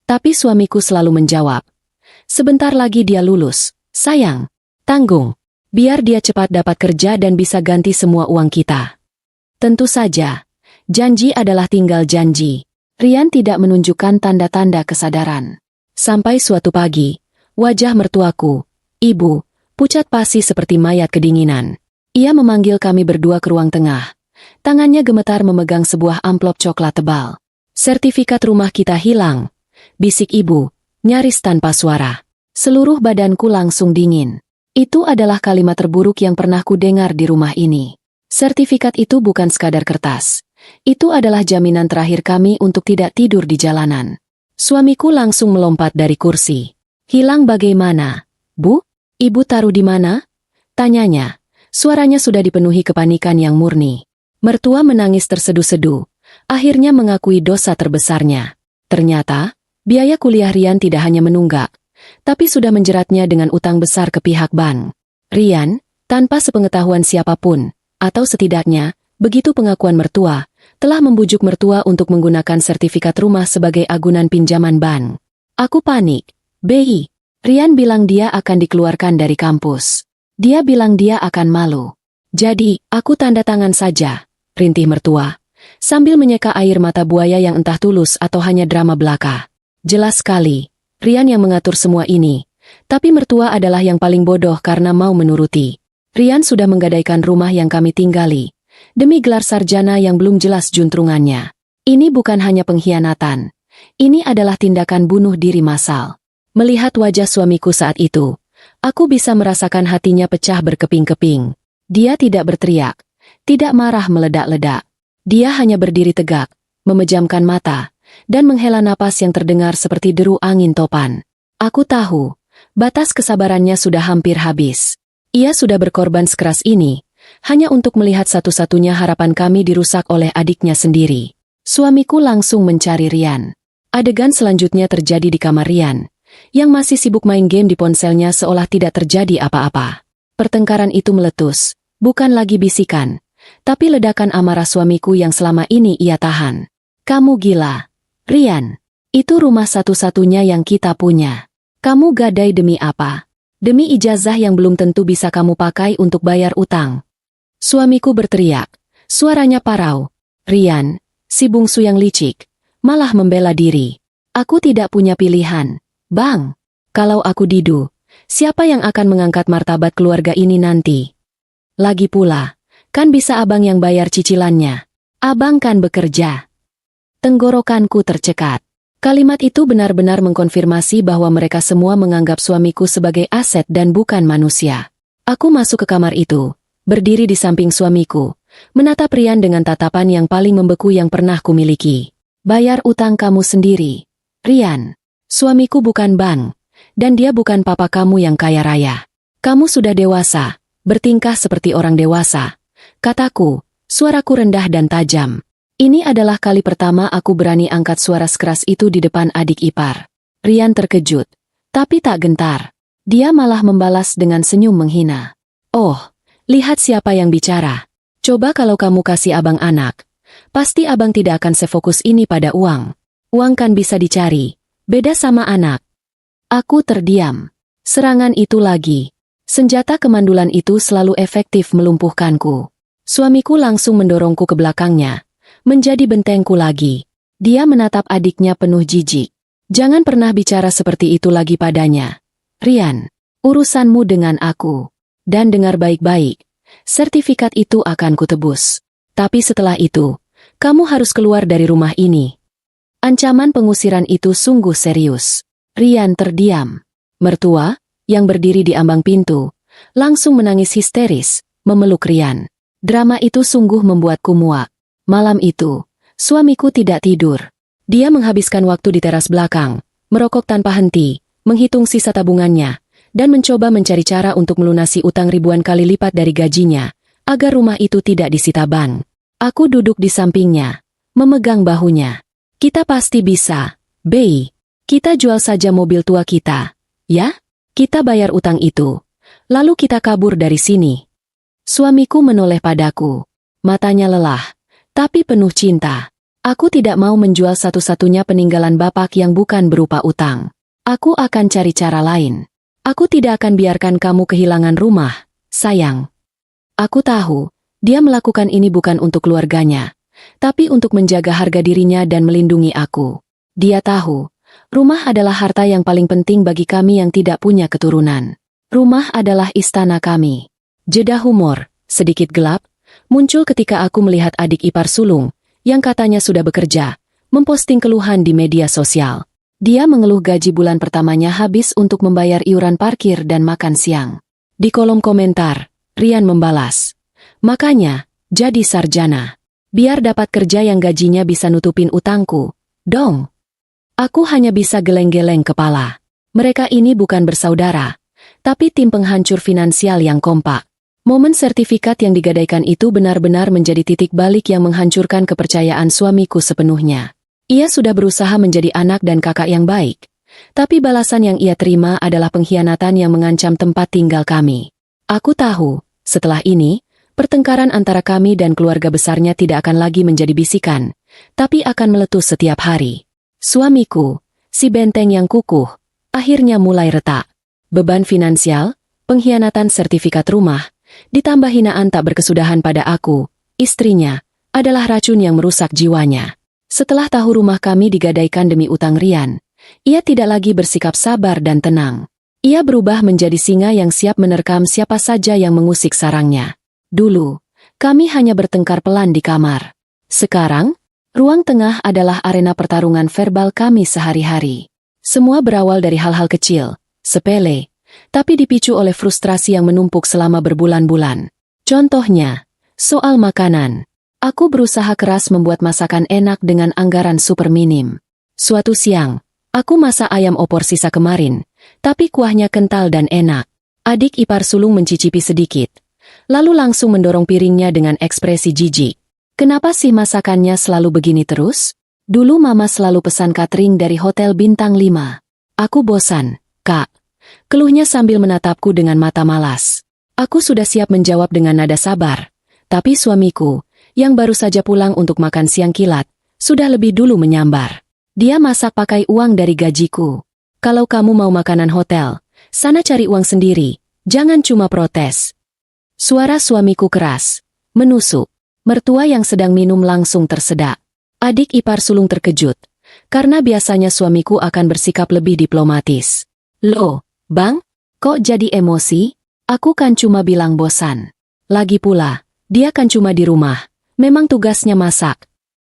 Speaker 1: Tapi suamiku selalu menjawab, "Sebentar lagi dia lulus, sayang. Tanggung. Biar dia cepat dapat kerja dan bisa ganti semua uang kita." Tentu saja, janji adalah tinggal janji. Rian tidak menunjukkan tanda-tanda kesadaran. Sampai suatu pagi, wajah mertuaku, ibu, pucat pasi seperti mayat kedinginan. Ia memanggil kami berdua ke ruang tengah. Tangannya gemetar memegang sebuah amplop coklat tebal. "Sertifikat rumah kita hilang," bisik ibu, nyaris tanpa suara. Seluruh badanku langsung dingin. Itu adalah kalimat terburuk yang pernah kudengar di rumah ini. Sertifikat itu bukan sekadar kertas. Itu adalah jaminan terakhir kami untuk tidak tidur di jalanan. Suamiku langsung melompat dari kursi. "Hilang bagaimana, Bu? Ibu taruh di mana?" tanyanya. Suaranya sudah dipenuhi kepanikan yang murni. Mertua menangis terseduh-seduh, akhirnya mengakui dosa terbesarnya. Ternyata, biaya kuliah Rian tidak hanya menunggak, tapi sudah menjeratnya dengan utang besar ke pihak bank. Rian, tanpa sepengetahuan siapapun, atau setidaknya, begitu pengakuan mertua, telah membujuk mertua untuk menggunakan sertifikat rumah sebagai agunan pinjaman bank. Aku panik. "Bei, Rian bilang dia akan dikeluarkan dari kampus. Dia bilang dia akan malu. Jadi, aku tanda tangan saja," rintih mertua, sambil menyeka air mata buaya yang entah tulus atau hanya drama belaka. Jelas sekali, Rian yang mengatur semua ini, tapi mertua adalah yang paling bodoh karena mau menuruti. Rian sudah menggadaikan rumah yang kami tinggali, demi gelar sarjana yang belum jelas juntrungannya. Ini bukan hanya pengkhianatan, ini adalah tindakan bunuh diri massal. Melihat wajah suamiku saat itu, aku bisa merasakan hatinya pecah berkeping-keping. Dia tidak berteriak, tidak marah meledak-ledak. Dia hanya berdiri tegak, memejamkan mata, dan menghela napas yang terdengar seperti deru angin topan. Aku tahu, batas kesabarannya sudah hampir habis. Ia sudah berkorban sekeras ini, hanya untuk melihat satu-satunya harapan kami dirusak oleh adiknya sendiri. Suamiku langsung mencari Rian. Adegan selanjutnya terjadi di kamar Rian, yang masih sibuk main game di ponselnya seolah tidak terjadi apa-apa. Pertengkaran itu meletus, Bukan lagi bisikan, tapi ledakan amarah suamiku yang selama ini ia tahan. Kamu gila, Rian. Itu rumah satu-satunya yang kita punya. Kamu gadai demi apa? Demi ijazah yang belum tentu bisa kamu pakai untuk bayar utang. Suamiku berteriak, suaranya parau. Rian, si bungsu yang licik, malah membela diri. Aku tidak punya pilihan, Bang. Kalau aku didu, siapa yang akan mengangkat martabat keluarga ini nanti? Lagi pula, kan bisa abang yang bayar cicilannya. Abang kan bekerja. Tenggorokanku tercekat. Kalimat itu benar-benar mengkonfirmasi bahwa mereka semua menganggap suamiku sebagai aset dan bukan manusia. Aku masuk ke kamar itu, berdiri di samping suamiku, menatap Rian dengan tatapan yang paling membeku yang pernah kumiliki. Bayar utang kamu sendiri, Rian. Suamiku bukan bank, dan dia bukan papa kamu yang kaya raya. Kamu sudah dewasa, bertingkah seperti orang dewasa. Kataku, suaraku rendah dan tajam. Ini adalah kali pertama aku berani angkat suara sekeras itu di depan adik ipar. Rian terkejut, tapi tak gentar. Dia malah membalas dengan senyum menghina. Oh, lihat siapa yang bicara. Coba kalau kamu kasih abang anak, pasti abang tidak akan sefokus ini pada uang. Uang kan bisa dicari, beda sama anak. Aku terdiam. Serangan itu lagi. Senjata kemandulan itu selalu efektif melumpuhkanku. Suamiku langsung mendorongku ke belakangnya, menjadi bentengku lagi. Dia menatap adiknya penuh jijik. Jangan pernah bicara seperti itu lagi padanya. Rian, urusanmu dengan aku. Dan dengar baik-baik, sertifikat itu akan kutebus. Tapi setelah itu, kamu harus keluar dari rumah ini. Ancaman pengusiran itu sungguh serius. Rian terdiam. Mertua, yang berdiri di ambang pintu, langsung menangis histeris, memeluk Rian. Drama itu sungguh membuatku muak. Malam itu, suamiku tidak tidur. Dia menghabiskan waktu di teras belakang, merokok tanpa henti, menghitung sisa tabungannya, dan mencoba mencari cara untuk melunasi utang ribuan kali lipat dari gajinya, agar rumah itu tidak disita bank. Aku duduk di sampingnya, memegang bahunya. Kita pasti bisa, Bei. Kita jual saja mobil tua kita, ya? Kita bayar utang itu, lalu kita kabur dari sini. Suamiku menoleh padaku, matanya lelah, tapi penuh cinta. Aku tidak mau menjual satu-satunya peninggalan bapak yang bukan berupa utang. Aku akan cari cara lain. Aku tidak akan biarkan kamu kehilangan rumah, sayang. Aku tahu, dia melakukan ini bukan untuk keluarganya, tapi untuk menjaga harga dirinya dan melindungi aku. Dia tahu, rumah adalah harta yang paling penting bagi kami yang tidak punya keturunan. Rumah adalah istana kami. Jeda humor, sedikit gelap, muncul ketika aku melihat adik ipar sulung, yang katanya sudah bekerja, memposting keluhan di media sosial. Dia mengeluh gaji bulan pertamanya habis untuk membayar iuran parkir dan makan siang. Di kolom komentar, Rian membalas, makanya, jadi sarjana. Biar dapat kerja yang gajinya bisa nutupin utangku, dong. Aku hanya bisa geleng-geleng kepala. Mereka ini bukan bersaudara, tapi tim penghancur finansial yang kompak. Momen sertifikat yang digadaikan itu benar-benar menjadi titik balik yang menghancurkan kepercayaan suamiku sepenuhnya. Ia sudah berusaha menjadi anak dan kakak yang baik, tapi balasan yang ia terima adalah pengkhianatan yang mengancam tempat tinggal kami. Aku tahu, setelah ini, pertengkaran antara kami dan keluarga besarnya tidak akan lagi menjadi bisikan, tapi akan meletus setiap hari. Suamiku, si benteng yang kukuh, akhirnya mulai retak. Beban finansial, pengkhianatan sertifikat rumah, ditambah hinaan tak berkesudahan pada aku, istrinya, adalah racun yang merusak jiwanya. Setelah tahu rumah kami digadaikan demi utang Rian, ia tidak lagi bersikap sabar dan tenang. Ia berubah menjadi singa yang siap menerkam siapa saja yang mengusik sarangnya. Dulu, kami hanya bertengkar pelan di kamar. Sekarang, ruang tengah adalah arena pertarungan verbal kami sehari-hari. Semua berawal dari hal-hal kecil, sepele, tapi dipicu oleh frustrasi yang menumpuk selama berbulan-bulan. Contohnya, soal makanan. Aku berusaha keras membuat masakan enak dengan anggaran super minim. Suatu siang, aku masak ayam opor sisa kemarin, tapi kuahnya kental dan enak. Adik ipar sulung mencicipi sedikit, lalu langsung mendorong piringnya dengan ekspresi jijik. Kenapa sih masakannya selalu begini terus? Dulu mama selalu pesan catering dari hotel bintang 5. Aku bosan, Kak. Keluhnya sambil menatapku dengan mata malas. Aku sudah siap menjawab dengan nada sabar. Tapi suamiku, yang baru saja pulang untuk makan siang kilat, sudah lebih dulu menyambar. Dia masak pakai uang dari gajiku. Kalau kamu mau makanan hotel, sana cari uang sendiri, jangan cuma protes. Suara suamiku keras, menusuk. Mertua yang sedang minum langsung tersedak. Adik ipar sulung terkejut, karena biasanya suamiku akan bersikap lebih diplomatis. Loh, Bang, kok jadi emosi? Aku kan cuma bilang bosan. Lagi pula, dia kan cuma di rumah, memang tugasnya masak.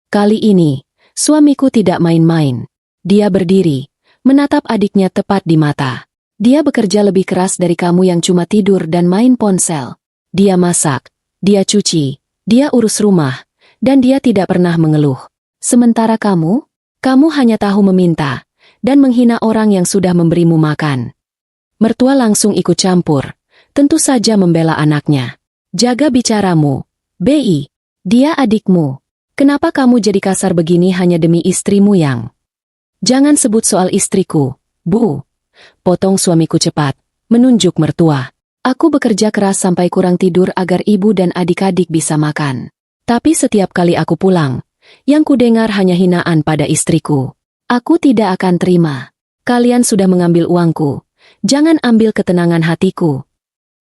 Speaker 1: Kali ini, suamiku tidak main-main. Dia berdiri, menatap adiknya tepat di mata. Dia bekerja lebih keras dari kamu yang cuma tidur dan main ponsel. Dia masak, dia cuci, dia urus rumah, dan dia tidak pernah mengeluh. Sementara kamu hanya tahu meminta, dan menghina orang yang sudah memberimu makan. Mertua langsung ikut campur, tentu saja membela anaknya. Jaga bicaramu, Bi, dia adikmu. Kenapa kamu jadi kasar begini hanya demi istrimu yang? Jangan sebut soal istriku, Bu. Potong suamiku cepat, menunjuk mertua. Aku bekerja keras sampai kurang tidur agar ibu dan adik-adik bisa makan. Tapi setiap kali aku pulang, yang kudengar hanya hinaan pada istriku. Aku tidak akan terima. Kalian sudah mengambil uangku. Jangan ambil ketenangan hatiku.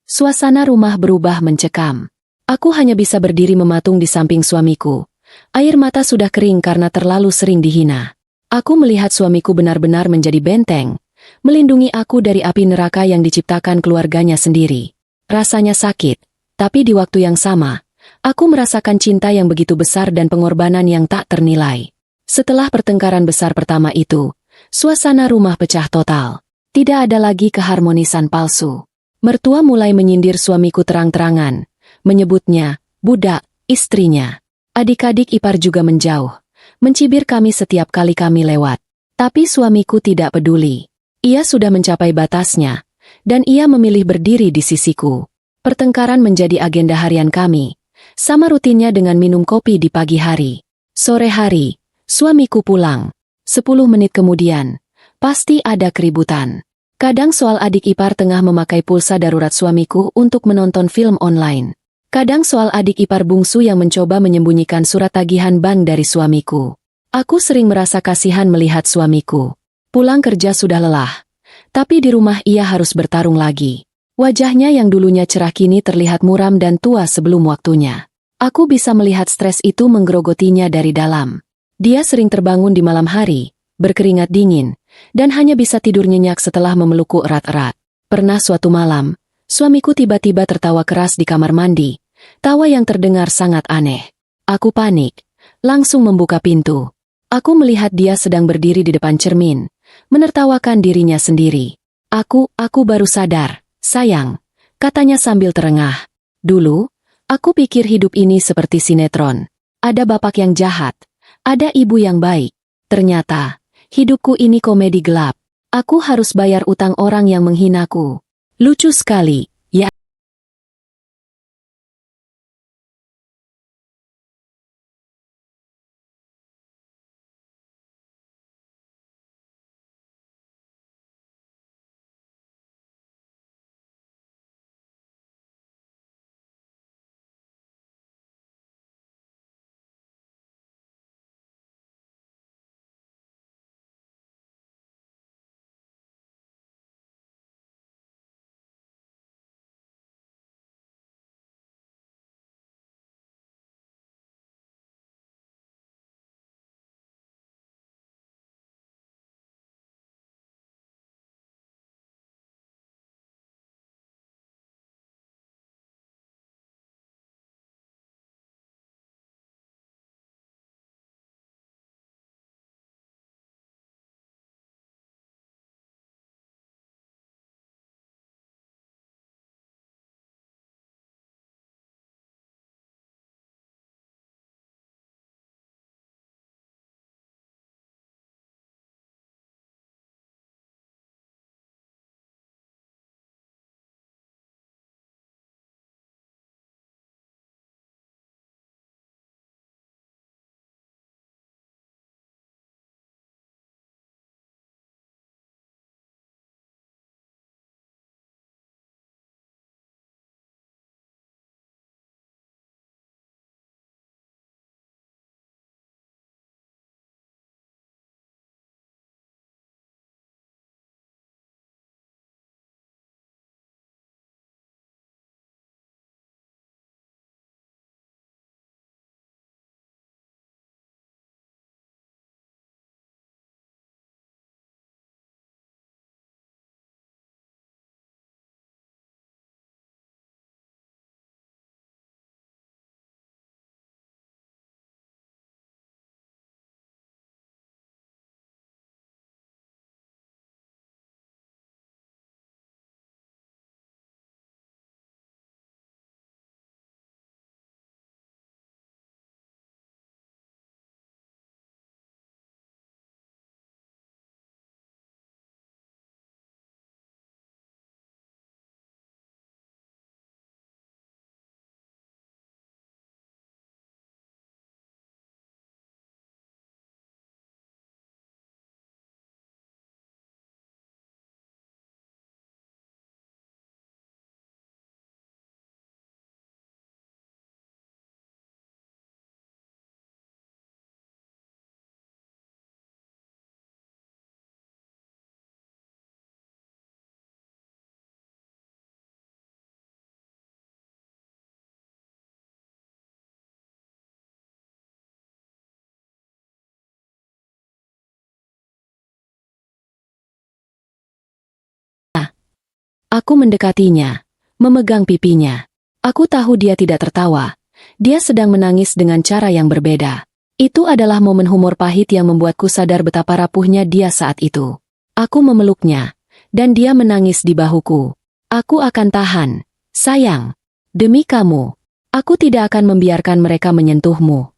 Speaker 1: Suasana rumah berubah mencekam. Aku hanya bisa berdiri mematung di samping suamiku. Air mata sudah kering karena terlalu sering dihina. Aku melihat suamiku benar-benar menjadi benteng, melindungi aku dari api neraka yang diciptakan keluarganya sendiri. Rasanya sakit, tapi di waktu yang sama, aku merasakan cinta yang begitu besar dan pengorbanan yang tak ternilai. Setelah pertengkaran besar pertama itu, suasana rumah pecah total. Tidak ada lagi keharmonisan palsu. Mertua mulai menyindir suamiku terang-terangan, menyebutnya budak, istrinya. Adik-adik ipar juga menjauh, mencibir kami setiap kali kami lewat. Tapi suamiku tidak peduli. Ia sudah mencapai batasnya, dan ia memilih berdiri di sisiku. Pertengkaran menjadi agenda harian kami, sama rutinnya dengan minum kopi di pagi hari. Sore hari, suamiku pulang. 10 menit kemudian, pasti ada keributan. Kadang soal adik ipar tengah memakai pulsa darurat suamiku untuk menonton film online. Kadang soal adik ipar bungsu yang mencoba menyembunyikan surat tagihan bank dari suamiku. Aku sering merasa kasihan melihat suamiku. Pulang kerja sudah lelah, tapi di rumah ia harus bertarung lagi. Wajahnya yang dulunya cerah kini terlihat muram dan tua sebelum waktunya. Aku bisa melihat stres itu menggerogotinya dari dalam. Dia sering terbangun di malam hari, berkeringat dingin, dan hanya bisa tidur nyenyak setelah memelukku erat-erat. Pernah suatu malam, suamiku tiba-tiba tertawa keras di kamar mandi, tawa yang terdengar sangat aneh. Aku panik, langsung membuka pintu. Aku melihat dia sedang berdiri di depan cermin, menertawakan dirinya sendiri. Aku baru sadar, sayang, katanya sambil terengah. Dulu, aku pikir hidup ini seperti sinetron. Ada bapak yang jahat, ada ibu yang baik. Ternyata, hidupku ini komedi gelap. Aku harus bayar utang orang yang menghinaku. Lucu sekali, ya. Aku mendekatinya, memegang pipinya. Aku tahu dia tidak tertawa. Dia sedang menangis dengan cara yang berbeda. Itu adalah momen humor pahit yang membuatku sadar betapa rapuhnya dia saat itu. Aku memeluknya, dan dia menangis di bahuku. Aku akan tahan, sayang. Demi kamu, aku tidak akan membiarkan mereka menyentuhmu.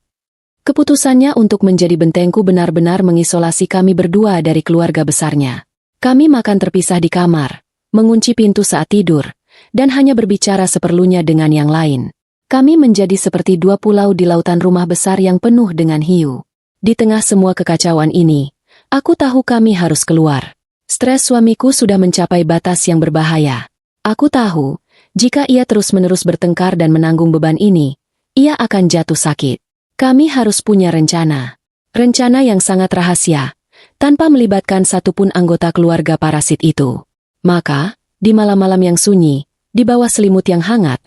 Speaker 1: Keputusannya untuk menjadi bentengku benar-benar mengisolasi kami berdua dari keluarga besarnya. Kami makan terpisah di kamar, mengunci pintu saat tidur, dan hanya berbicara seperlunya dengan yang lain. Kami menjadi seperti dua pulau di lautan rumah besar yang penuh dengan hiu. Di tengah semua kekacauan ini, aku tahu kami harus keluar. Stres suamiku sudah mencapai batas yang berbahaya. Aku tahu, jika ia terus-menerus bertengkar dan menanggung beban ini, ia akan jatuh sakit. Kami harus punya rencana. Rencana yang sangat rahasia, tanpa melibatkan satupun anggota keluarga parasit itu. Maka, di malam-malam yang sunyi, di bawah selimut yang hangat,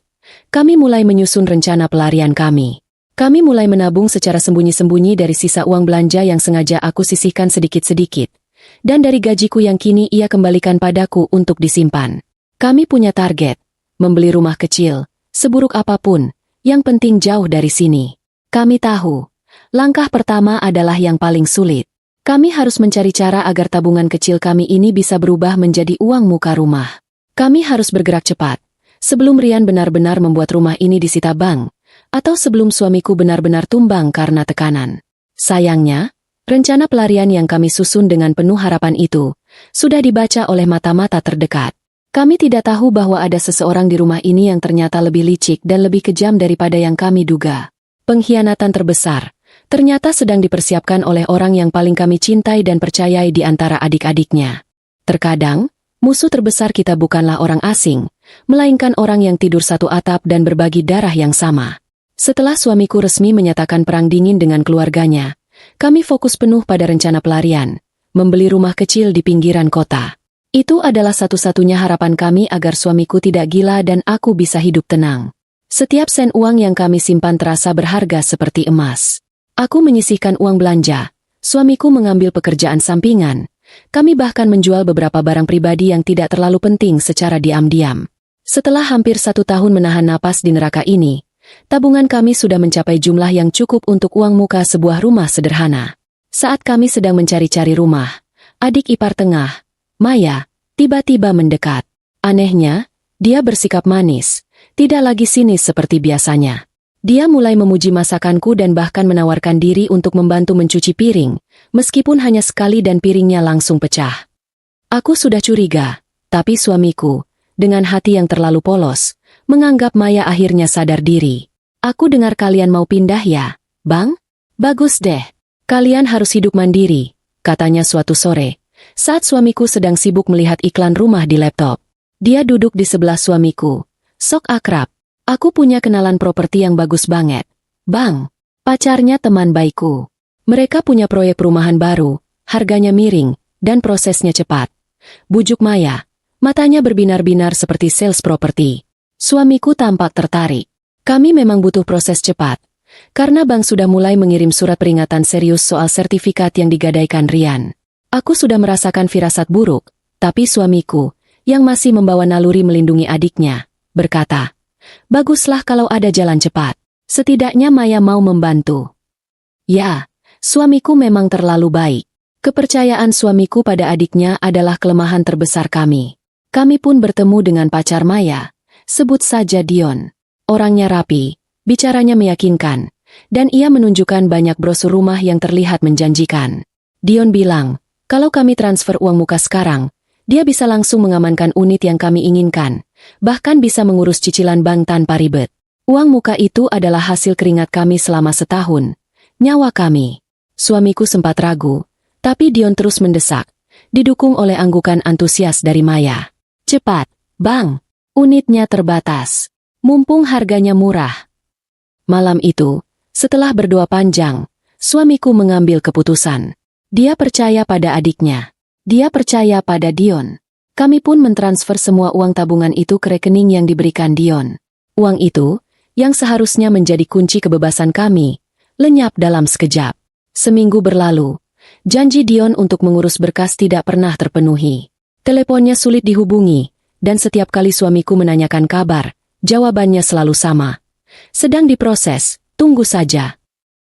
Speaker 1: kami mulai menyusun rencana pelarian kami. Kami mulai menabung secara sembunyi-sembunyi dari sisa uang belanja yang sengaja aku sisihkan sedikit-sedikit, dan dari gajiku yang kini ia kembalikan padaku untuk disimpan. Kami punya target, membeli rumah kecil, seburuk apapun, yang penting jauh dari sini. Kami tahu, langkah pertama adalah yang paling sulit. Kami harus mencari cara agar tabungan kecil kami ini bisa berubah menjadi uang muka rumah. Kami harus bergerak cepat, sebelum Rian benar-benar membuat rumah ini disita bank, atau sebelum suamiku benar-benar tumbang karena tekanan. Sayangnya, rencana pelarian yang kami susun dengan penuh harapan itu, sudah dibaca oleh mata-mata terdekat. Kami tidak tahu bahwa ada seseorang di rumah ini yang ternyata lebih licik dan lebih kejam daripada yang kami duga. Pengkhianatan terbesar ternyata sedang dipersiapkan oleh orang yang paling kami cintai dan percayai di antara adik-adiknya. Terkadang, musuh terbesar kita bukanlah orang asing, melainkan orang yang tidur satu atap dan berbagi darah yang sama. Setelah suamiku resmi menyatakan perang dingin dengan keluarganya, kami fokus penuh pada rencana pelarian, membeli rumah kecil di pinggiran kota. Itu adalah satu-satunya harapan kami agar suamiku tidak gila dan aku bisa hidup tenang. Setiap sen uang yang kami simpan terasa berharga seperti emas. Aku menyisihkan uang belanja, suamiku mengambil pekerjaan sampingan, kami bahkan menjual beberapa barang pribadi yang tidak terlalu penting secara diam-diam. Setelah hampir 1 tahun menahan napas di neraka ini, tabungan kami sudah mencapai jumlah yang cukup untuk uang muka sebuah rumah sederhana. Saat kami sedang mencari-cari rumah, adik ipar tengah, Maya, tiba-tiba mendekat. Anehnya, dia bersikap manis, tidak lagi sinis seperti biasanya. Dia mulai memuji masakanku dan bahkan menawarkan diri untuk membantu mencuci piring, meskipun hanya sekali dan piringnya langsung pecah. Aku sudah curiga, tapi suamiku, dengan hati yang terlalu polos, menganggap Maya akhirnya sadar diri. Aku dengar kalian mau pindah ya, Bang? Bagus deh. Kalian harus hidup mandiri, katanya suatu sore, saat suamiku sedang sibuk melihat iklan rumah di laptop. Dia duduk di sebelah suamiku. Sok akrab. Aku punya kenalan properti yang bagus banget. Bang, pacarnya teman baikku. Mereka punya proyek perumahan baru, harganya miring, dan prosesnya cepat. Bujuk Maya. Matanya berbinar-binar seperti sales properti. Suamiku tampak tertarik. Kami memang butuh proses cepat, karena bank sudah mulai mengirim surat peringatan serius soal sertifikat yang digadaikan Rian. Aku sudah merasakan firasat buruk, tapi suamiku, yang masih membawa naluri melindungi adiknya, berkata, baguslah kalau ada jalan cepat. Setidaknya Maya mau membantu. Ya, suamiku memang terlalu baik. Kepercayaan suamiku pada adiknya adalah kelemahan terbesar kami. Kami pun bertemu dengan pacar Maya, sebut saja Dion. Orangnya rapi, bicaranya meyakinkan, dan ia menunjukkan banyak brosur rumah yang terlihat menjanjikan. Dion bilang, kalau kami transfer uang muka sekarang, dia bisa langsung mengamankan unit yang kami inginkan, bahkan bisa mengurus cicilan bank tanpa ribet. Uang muka itu adalah hasil keringat kami selama setahun, nyawa kami. Suamiku sempat ragu, tapi Dion terus mendesak, didukung oleh anggukan antusias dari Maya. Cepat, Bang, unitnya terbatas. Mumpung harganya murah. Malam itu, setelah berdoa panjang, suamiku mengambil keputusan. Dia percaya pada adiknya. Dia percaya pada Dion. Kami pun mentransfer semua uang tabungan itu ke rekening yang diberikan Dion. Uang itu, yang seharusnya menjadi kunci kebebasan kami, lenyap dalam sekejap. Seminggu berlalu, janji Dion untuk mengurus berkas tidak pernah terpenuhi. Teleponnya sulit dihubungi, Dan setiap kali suamiku menanyakan kabar, jawabannya selalu sama. Sedang diproses, tunggu saja.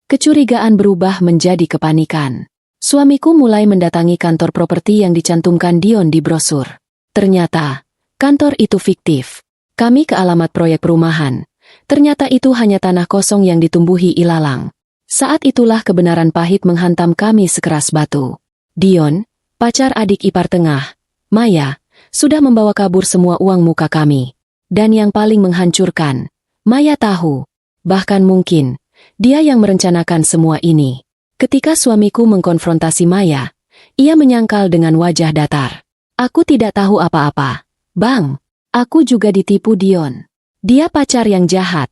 Speaker 1: Kecurigaan berubah menjadi kepanikan. Suamiku mulai mendatangi kantor properti yang dicantumkan Dion di brosur. Ternyata, kantor itu fiktif. Kami ke alamat proyek perumahan. Ternyata itu hanya tanah kosong yang ditumbuhi ilalang. Saat itulah kebenaran pahit menghantam kami sekeras batu. Dion, pacar adik ipar tengah, Maya, sudah membawa kabur semua uang muka kami. Dan yang paling menghancurkan, Maya tahu, bahkan mungkin, dia yang merencanakan semua ini. Ketika suamiku mengkonfrontasi Maya, ia menyangkal dengan wajah datar. Aku tidak tahu apa-apa. Bang, aku juga ditipu Dion. Dia pacar yang jahat.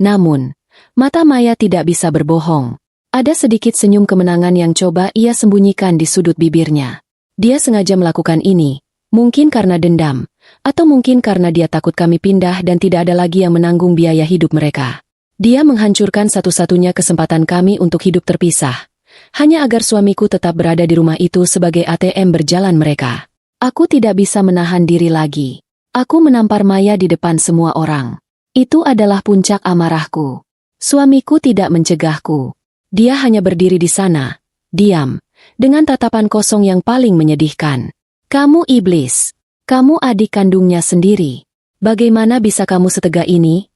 Speaker 1: Namun, mata Maya tidak bisa berbohong. Ada sedikit senyum kemenangan yang coba ia sembunyikan di sudut bibirnya. Dia sengaja melakukan ini, mungkin karena dendam, atau mungkin karena dia takut kami pindah dan tidak ada lagi yang menanggung biaya hidup mereka. Dia menghancurkan satu-satunya kesempatan kami untuk hidup terpisah, hanya agar suamiku tetap berada di rumah itu sebagai ATM berjalan mereka. Aku tidak bisa menahan diri lagi. Aku menampar Maya di depan semua orang. Itu adalah puncak amarahku. Suamiku tidak mencegahku. Dia hanya berdiri di sana, diam, dengan tatapan kosong yang paling menyedihkan. Kamu iblis. Kamu adik kandungnya sendiri. Bagaimana bisa kamu setega ini?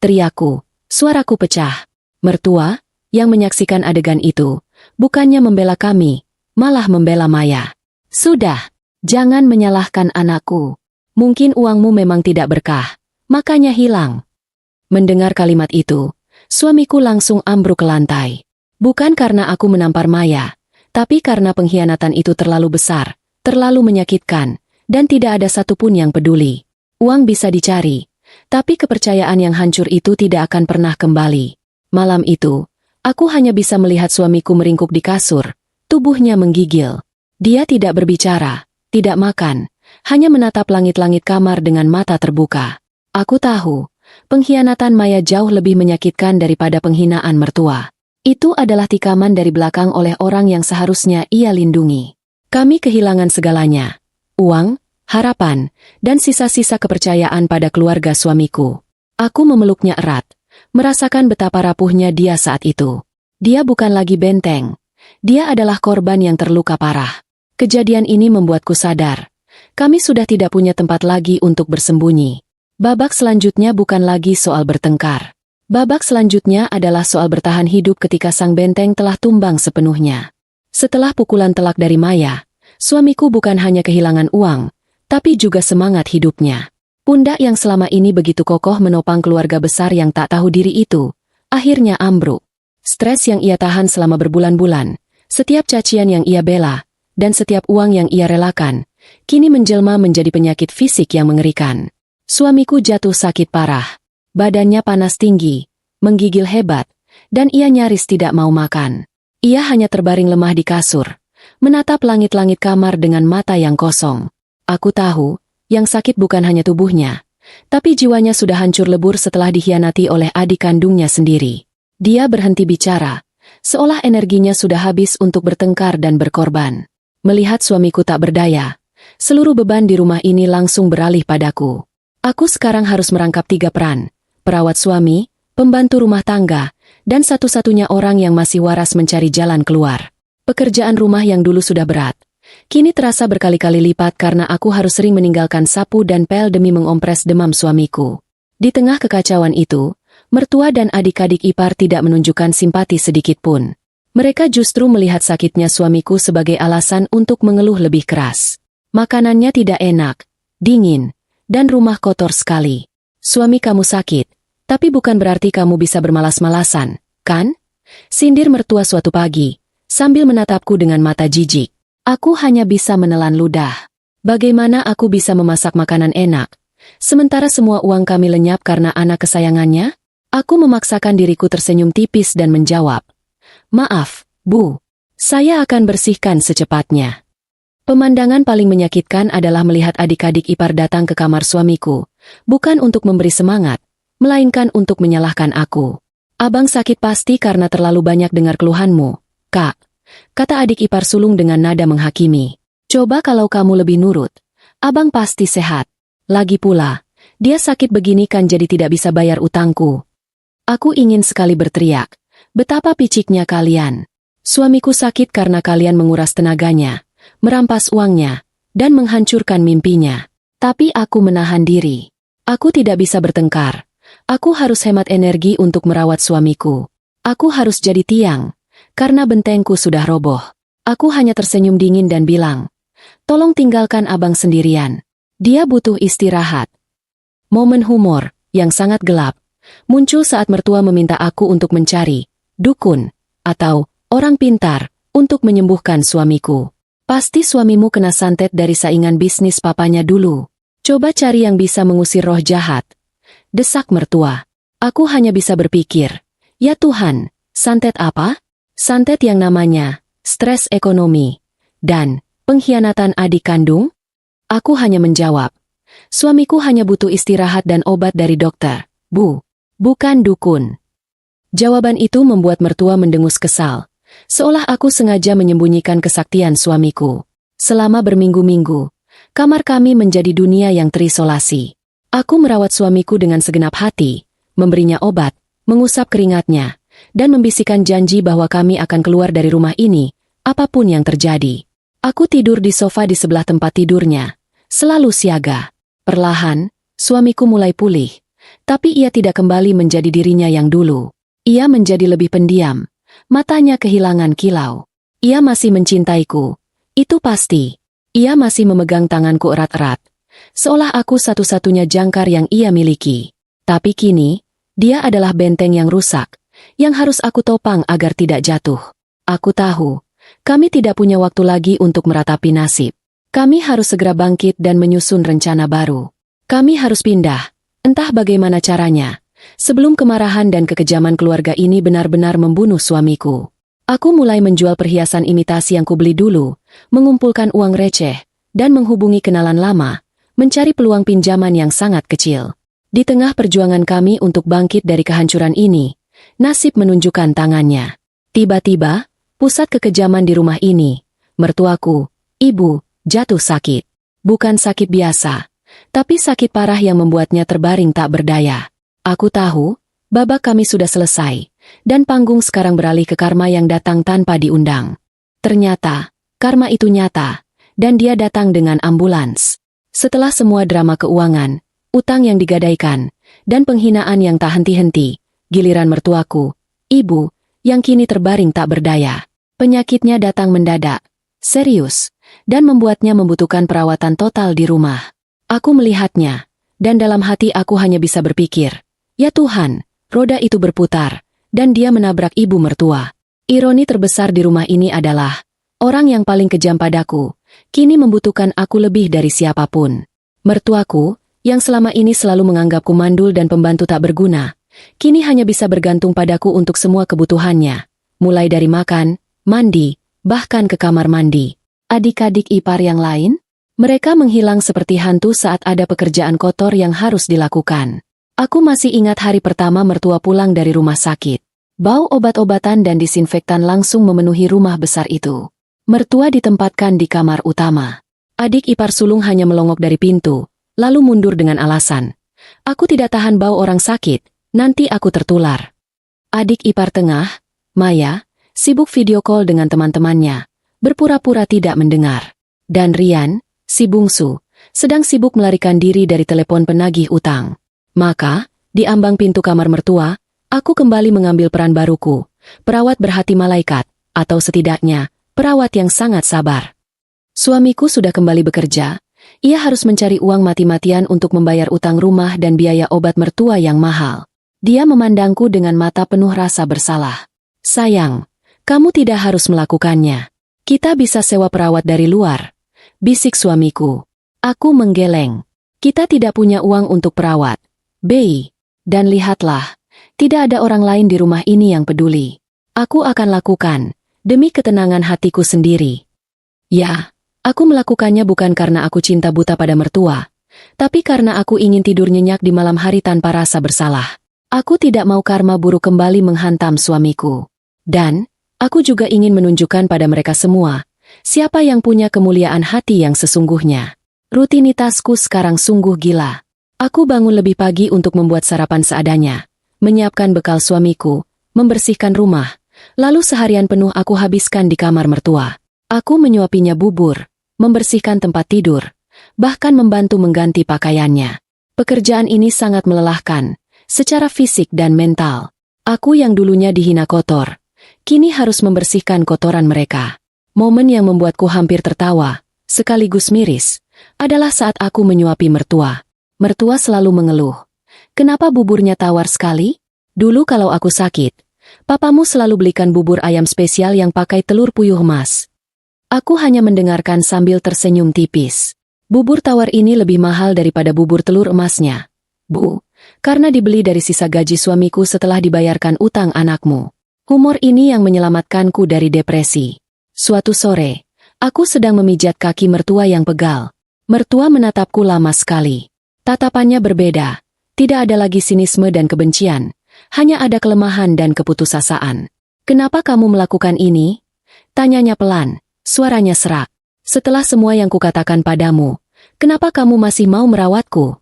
Speaker 1: Teriakku, suaraku pecah. Mertua, yang menyaksikan adegan itu, bukannya membela kami, malah membela Maya. Sudah, jangan menyalahkan anakku. Mungkin uangmu memang tidak berkah, makanya hilang. Mendengar kalimat itu, suamiku langsung ambruk ke lantai. Bukan karena aku menampar Maya, tapi karena pengkhianatan itu terlalu besar, terlalu menyakitkan, dan tidak ada satupun yang peduli. Uang bisa dicari, tapi kepercayaan yang hancur itu tidak akan pernah kembali. Malam itu, aku hanya bisa melihat suamiku meringkuk di kasur, tubuhnya menggigil. Dia tidak berbicara, tidak makan, hanya menatap langit-langit kamar dengan mata terbuka. Aku tahu, pengkhianatan Maya jauh lebih menyakitkan daripada penghinaan mertua. Itu adalah tikaman dari belakang oleh orang yang seharusnya ia lindungi. Kami kehilangan segalanya. Uang, harapan, dan sisa-sisa kepercayaan pada keluarga suamiku. Aku memeluknya erat, merasakan betapa rapuhnya dia saat itu. Dia bukan lagi benteng. Dia adalah korban yang terluka parah. Kejadian ini membuatku sadar. Kami sudah tidak punya tempat lagi untuk bersembunyi. Babak selanjutnya bukan lagi soal bertengkar. Babak selanjutnya adalah soal bertahan hidup ketika sang benteng telah tumbang sepenuhnya. Setelah pukulan telak dari Maya, suamiku bukan hanya kehilangan uang, tapi juga semangat hidupnya. Pundak yang selama ini begitu kokoh menopang keluarga besar yang tak tahu diri itu, akhirnya ambruk. Stres yang ia tahan selama berbulan-bulan, setiap cacian yang ia bela, dan setiap uang yang ia relakan, kini menjelma menjadi penyakit fisik yang mengerikan. Suamiku jatuh sakit parah. Badannya panas tinggi, menggigil hebat, dan ia nyaris tidak mau makan. Ia hanya terbaring lemah di kasur, menatap langit-langit kamar dengan mata yang kosong. Aku tahu, yang sakit bukan hanya tubuhnya, tapi jiwanya sudah hancur lebur setelah dikhianati oleh adik kandungnya sendiri. Dia berhenti bicara, seolah energinya sudah habis untuk bertengkar dan berkorban. Melihat suamiku tak berdaya, seluruh beban di rumah ini langsung beralih padaku. Aku sekarang harus merangkap 3 peran. Perawat suami, pembantu rumah tangga, dan satu-satunya orang yang masih waras mencari jalan keluar. Pekerjaan rumah yang dulu sudah berat, kini terasa berkali-kali lipat karena aku harus sering meninggalkan sapu dan pel demi mengompres demam suamiku. Di tengah kekacauan itu, mertua dan adik-adik ipar tidak menunjukkan simpati sedikit pun. Mereka justru melihat sakitnya suamiku sebagai alasan untuk mengeluh lebih keras. Makanannya tidak enak, dingin, dan rumah kotor sekali. Suami kamu sakit, tapi bukan berarti kamu bisa bermalas-malasan, kan? Sindir mertua suatu pagi, sambil menatapku dengan mata jijik. Aku hanya bisa menelan ludah. Bagaimana aku bisa memasak makanan enak, sementara semua uang kami lenyap karena anak kesayangannya? Aku memaksakan diriku tersenyum tipis dan menjawab, "Maaf, Bu. Saya akan bersihkan secepatnya." Pemandangan paling menyakitkan adalah melihat adik-adik ipar datang ke kamar suamiku, bukan untuk memberi semangat, melainkan untuk menyalahkan aku. "Abang sakit pasti karena terlalu banyak dengar keluhanmu, Kak," kata adik ipar sulung dengan nada menghakimi. "Coba kalau kamu lebih nurut, abang pasti sehat." Lagi pula, dia sakit begini kan jadi tidak bisa bayar utangku. Aku ingin sekali berteriak, betapa piciknya kalian. Suamiku sakit karena kalian menguras tenaganya, merampas uangnya, dan menghancurkan mimpinya. Tapi aku menahan diri. Aku tidak bisa bertengkar. Aku harus hemat energi untuk merawat suamiku. Aku harus jadi tiang, karena bentengku sudah roboh. Aku hanya tersenyum dingin dan bilang, tolong tinggalkan abang sendirian. Dia butuh istirahat. Momen humor, yang sangat gelap, muncul saat mertua meminta aku untuk mencari dukun, atau orang pintar, untuk menyembuhkan suamiku. Pasti suamimu kena santet dari saingan bisnis papanya dulu. Coba cari yang bisa mengusir roh jahat. Desak mertua. Aku hanya bisa berpikir, ya Tuhan, santet apa? Santet yang namanya stres ekonomi dan pengkhianatan adik kandung? Aku hanya menjawab, suamiku hanya butuh istirahat dan obat dari dokter, Bu. Bukan dukun. Jawaban itu membuat mertua mendengus kesal, seolah aku sengaja menyembunyikan kesaktian suamiku. Selama berminggu-minggu, kamar kami menjadi dunia yang terisolasi. Aku merawat suamiku dengan segenap hati, memberinya obat, mengusap keringatnya, dan membisikkan janji bahwa kami akan keluar dari rumah ini, apapun yang terjadi. Aku tidur di sofa di sebelah tempat tidurnya, selalu siaga. Perlahan, suamiku mulai pulih, tapi ia tidak kembali menjadi dirinya yang dulu. Ia menjadi lebih pendiam, matanya kehilangan kilau. Ia masih mencintaiku, itu pasti. Ia masih memegang tanganku erat-erat, seolah aku satu-satunya jangkar yang ia miliki. Tapi kini, dia adalah benteng yang rusak, yang harus aku topang agar tidak jatuh. Aku tahu, kami tidak punya waktu lagi untuk meratapi nasib. Kami harus segera bangkit dan menyusun rencana baru. Kami harus pindah, entah bagaimana caranya, sebelum kemarahan dan kekejaman keluarga ini benar-benar membunuh suamiku. Aku mulai menjual perhiasan imitasi yang kubeli dulu, mengumpulkan uang receh, dan menghubungi kenalan lama, mencari peluang pinjaman yang sangat kecil. Di tengah perjuangan kami untuk bangkit dari kehancuran ini, nasib menunjukkan tangannya. Tiba-tiba, pusat kekejaman di rumah ini, mertuaku, ibu, jatuh sakit. Bukan sakit biasa, tapi sakit parah yang membuatnya terbaring tak berdaya. Aku tahu, babak kami sudah selesai, dan panggung sekarang beralih ke karma yang datang tanpa diundang. Ternyata, karma itu nyata, dan dia datang dengan ambulans. Setelah semua drama keuangan, utang yang digadaikan, dan penghinaan yang tak henti-henti, giliran mertuaku, ibu, yang kini terbaring tak berdaya. Penyakitnya datang mendadak, serius, dan membuatnya membutuhkan perawatan total di rumah. Aku melihatnya, dan dalam hati aku hanya bisa berpikir, ya Tuhan, roda itu berputar, dan dia menabrak ibu mertua. Ironi terbesar di rumah ini adalah, orang yang paling kejam padaku, kini membutuhkan aku lebih dari siapapun. Mertuaku, yang selama ini selalu menganggapku mandul dan pembantu tak berguna, kini hanya bisa bergantung padaku untuk semua kebutuhannya, mulai dari makan, mandi, bahkan ke kamar mandi. Adik-adik ipar yang lain? Mereka menghilang seperti hantu saat ada pekerjaan kotor yang harus dilakukan. Aku masih ingat hari pertama mertua pulang dari rumah sakit. Bau obat-obatan dan disinfektan langsung memenuhi rumah besar itu. Mertua ditempatkan di kamar utama. Adik ipar sulung hanya melongok dari pintu, lalu mundur dengan alasan, aku tidak tahan bau orang sakit, nanti aku tertular. Adik ipar tengah, Maya, sibuk video call dengan teman-temannya, berpura-pura tidak mendengar. Dan Rian, si bungsu, sedang sibuk melarikan diri dari telepon penagih utang. Maka, di ambang pintu kamar mertua, aku kembali mengambil peran baruku, perawat berhati malaikat, atau setidaknya, perawat yang sangat sabar. Suamiku sudah kembali bekerja, ia harus mencari uang mati-matian untuk membayar utang rumah dan biaya obat mertua yang mahal. Dia memandangku dengan mata penuh rasa bersalah. Sayang, kamu tidak harus melakukannya. Kita bisa sewa perawat dari luar, bisik suamiku. Aku menggeleng. Kita tidak punya uang untuk perawat. Bei, dan lihatlah, tidak ada orang lain di rumah ini yang peduli. Aku akan lakukan, demi ketenangan hatiku sendiri. Ya, aku melakukannya bukan karena aku cinta buta pada mertua, tapi karena aku ingin tidur nyenyak di malam hari tanpa rasa bersalah. Aku tidak mau karma buruk kembali menghantam suamiku. Dan, aku juga ingin menunjukkan pada mereka semua, siapa yang punya kemuliaan hati yang sesungguhnya. Rutinitasku sekarang sungguh gila. Aku bangun lebih pagi untuk membuat sarapan seadanya, menyiapkan bekal suamiku, membersihkan rumah, lalu seharian penuh aku habiskan di kamar mertua. Aku menyuapinya bubur, membersihkan tempat tidur, bahkan membantu mengganti pakaiannya. Pekerjaan ini sangat melelahkan, secara fisik dan mental. Aku yang dulunya dihina kotor, kini harus membersihkan kotoran mereka. Momen yang membuatku hampir tertawa, sekaligus miris, adalah saat aku menyuapi mertua. Mertua selalu mengeluh. Kenapa buburnya tawar sekali? Dulu kalau aku sakit, papamu selalu belikan bubur ayam spesial yang pakai telur puyuh emas. Aku hanya mendengarkan sambil tersenyum tipis. Bubur tawar ini lebih mahal daripada bubur telur emasnya. Bu, karena dibeli dari sisa gaji suamiku setelah dibayarkan utang anakmu. Humor ini yang menyelamatkanku dari depresi. Suatu sore, aku sedang memijat kaki mertua yang pegal. Mertua menatapku lama sekali. Tatapannya berbeda. Tidak ada lagi sinisme dan kebencian. Hanya ada kelemahan dan keputusasaan. Kenapa kamu melakukan ini? Tanyanya pelan, suaranya serak. Setelah semua yang kukatakan padamu, kenapa kamu masih mau merawatku?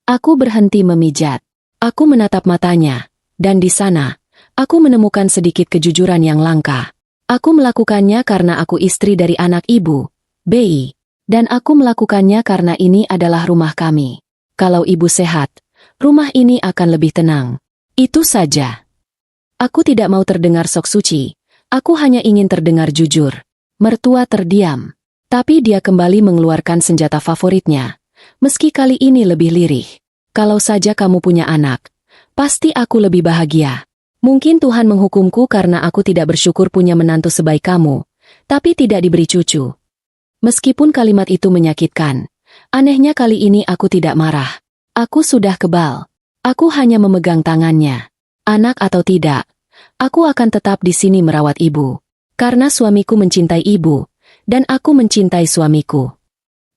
Speaker 1: Aku berhenti memijat. Aku menatap matanya. Dan di sana, aku menemukan sedikit kejujuran yang langka. Aku melakukannya karena aku istri dari anak ibu, Bei. Dan aku melakukannya karena ini adalah rumah kami. Kalau ibu sehat, rumah ini akan lebih tenang. Itu saja. Aku tidak mau terdengar sok suci. Aku hanya ingin terdengar jujur. Mertua terdiam. Tapi dia kembali mengeluarkan senjata favoritnya. Meski kali ini lebih lirih. Kalau saja kamu punya anak, pasti aku lebih bahagia. Mungkin Tuhan menghukumku karena aku tidak bersyukur punya menantu sebaik kamu, tapi tidak diberi cucu. Meskipun kalimat itu menyakitkan, anehnya kali ini aku tidak marah. Aku sudah kebal. Aku hanya memegang tangannya. Anak atau tidak, aku akan tetap di sini merawat ibu. Karena suamiku mencintai ibu, dan aku mencintai suamiku.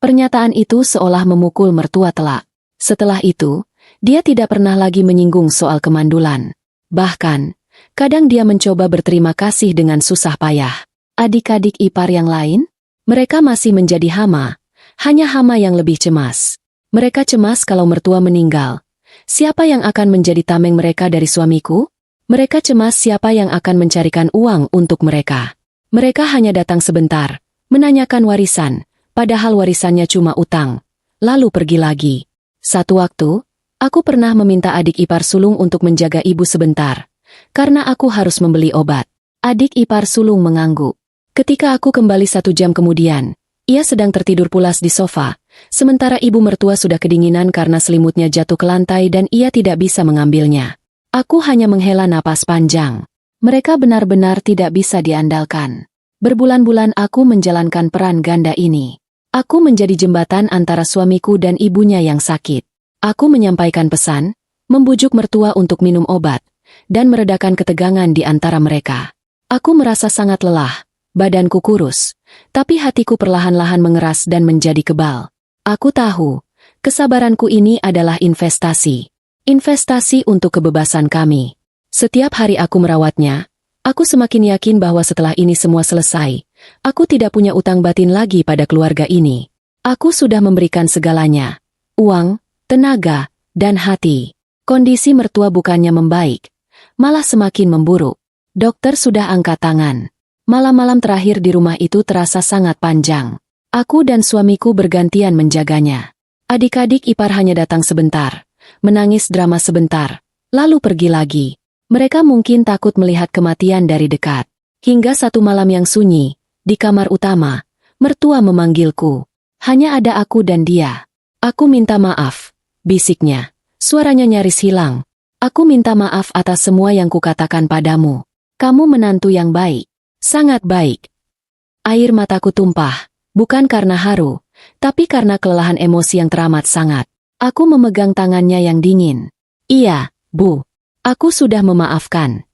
Speaker 1: Pernyataan itu seolah memukul mertua telak. Setelah itu, dia tidak pernah lagi menyinggung soal kemandulan. Bahkan, kadang dia mencoba berterima kasih dengan susah payah. Adik-adik ipar yang lain? Mereka masih menjadi hama, hanya hama yang lebih cemas. Mereka cemas kalau mertua meninggal. Siapa yang akan menjadi tameng mereka dari suamiku? Mereka cemas siapa yang akan mencarikan uang untuk mereka. Mereka hanya datang sebentar, menanyakan warisan, padahal warisannya cuma utang, lalu pergi lagi. Satu waktu, aku pernah meminta adik ipar sulung untuk menjaga ibu sebentar, karena aku harus membeli obat. Adik ipar sulung mengangguk. Ketika aku kembali 1 jam kemudian, ia sedang tertidur pulas di sofa, sementara ibu mertua sudah kedinginan karena selimutnya jatuh ke lantai dan ia tidak bisa mengambilnya. Aku hanya menghela napas panjang. Mereka benar-benar tidak bisa diandalkan. Berbulan-bulan aku menjalankan peran ganda ini. Aku menjadi jembatan antara suamiku dan ibunya yang sakit. Aku menyampaikan pesan, membujuk mertua untuk minum obat, dan meredakan ketegangan di antara mereka. Aku merasa sangat lelah. Badanku kurus, tapi hatiku perlahan-lahan mengeras dan menjadi kebal. Aku tahu, kesabaranku ini adalah investasi. Investasi untuk kebebasan kami. Setiap hari aku merawatnya, aku semakin yakin bahwa setelah ini semua selesai, aku tidak punya utang batin lagi pada keluarga ini. Aku sudah memberikan segalanya. Uang, tenaga, dan hati. Kondisi mertua bukannya membaik, malah semakin memburuk. Dokter sudah angkat tangan. Malam-malam terakhir di rumah itu terasa sangat panjang. Aku dan suamiku bergantian menjaganya. Adik-adik ipar hanya datang sebentar, menangis drama sebentar, lalu pergi lagi. Mereka mungkin takut melihat kematian dari dekat. Hingga satu malam yang sunyi, di kamar utama, mertua memanggilku. Hanya ada aku dan dia. Aku minta maaf, bisiknya. Suaranya nyaris hilang. Aku minta maaf atas semua yang kukatakan padamu. Kamu menantu yang baik. Sangat baik. Air mataku tumpah, bukan karena haru, tapi karena kelelahan emosi yang teramat sangat. Aku memegang tangannya yang dingin. Iya, Bu. Aku sudah memaafkan.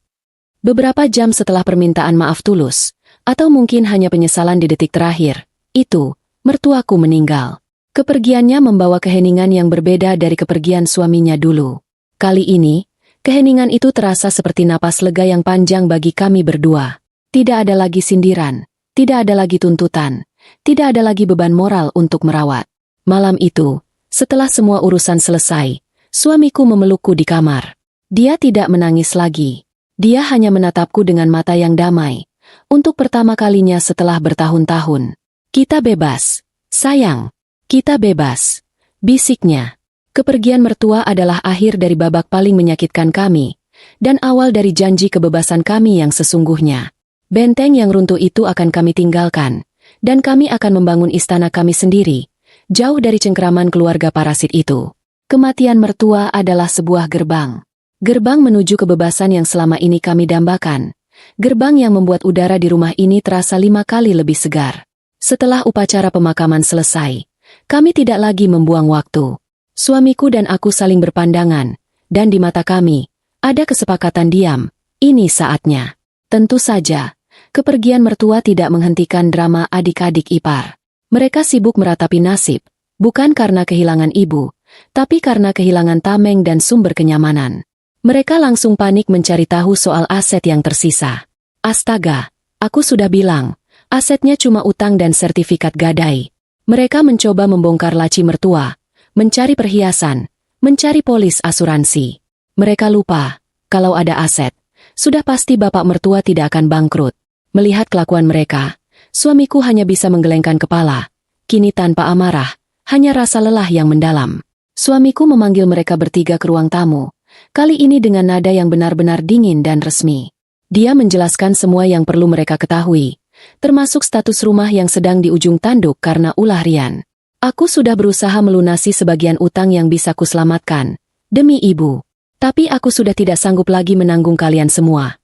Speaker 1: Beberapa jam setelah permintaan maaf tulus, atau mungkin hanya penyesalan di detik terakhir, itu, mertuaku meninggal. Kepergiannya membawa keheningan yang berbeda dari kepergian suaminya dulu. Kali ini, keheningan itu terasa seperti napas lega yang panjang bagi kami berdua. Tidak ada lagi sindiran, tidak ada lagi tuntutan, tidak ada lagi beban moral untuk merawat. Malam itu, setelah semua urusan selesai, suamiku memelukku di kamar. Dia tidak menangis lagi. Dia hanya menatapku dengan mata yang damai. Untuk pertama kalinya setelah bertahun-tahun. Kita bebas, sayang. Kita bebas. Bisiknya. Kepergian mertua adalah akhir dari babak paling menyakitkan kami. Dan awal dari janji kebebasan kami yang sesungguhnya. Benteng yang runtuh itu akan kami tinggalkan. Dan kami akan membangun istana kami sendiri. Jauh dari cengkeraman keluarga parasit itu. Kematian mertua adalah sebuah gerbang. Gerbang menuju kebebasan yang selama ini kami dambakan. Gerbang yang membuat udara di rumah ini terasa 5 kali lebih segar. Setelah upacara pemakaman selesai, kami tidak lagi membuang waktu. Suamiku dan aku saling berpandangan, dan di mata kami, ada kesepakatan diam. Ini saatnya. Tentu saja, kepergian mertua tidak menghentikan drama adik-adik ipar. Mereka sibuk meratapi nasib, bukan karena kehilangan ibu, tapi karena kehilangan tameng dan sumber kenyamanan. Mereka langsung panik mencari tahu soal aset yang tersisa. Astaga, aku sudah bilang, asetnya cuma utang dan sertifikat gadai. Mereka mencoba membongkar laci mertua, mencari perhiasan, mencari polis asuransi. Mereka lupa, kalau ada aset, sudah pasti bapak mertua tidak akan bangkrut. Melihat kelakuan mereka, suamiku hanya bisa menggelengkan kepala. Kini tanpa amarah, hanya rasa lelah yang mendalam. Suamiku memanggil mereka bertiga ke ruang tamu. Kali ini dengan nada yang benar-benar dingin dan resmi. Dia menjelaskan semua yang perlu mereka ketahui, termasuk status rumah yang sedang di ujung tanduk karena ulah Rian. Aku sudah berusaha melunasi sebagian utang yang bisa kuselamatkan, demi ibu. Tapi aku sudah tidak sanggup lagi menanggung kalian semua.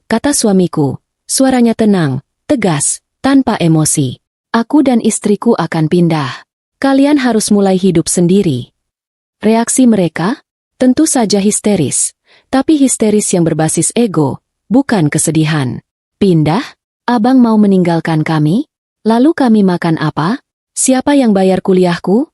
Speaker 1: Kata suamiku, suaranya tenang, tegas, tanpa emosi. Aku dan istriku akan pindah. Kalian harus mulai hidup sendiri. Reaksi mereka? Tentu saja histeris. Tapi histeris yang berbasis ego, bukan kesedihan. Pindah? Abang mau meninggalkan kami? Lalu kami makan apa? Siapa yang bayar kuliahku?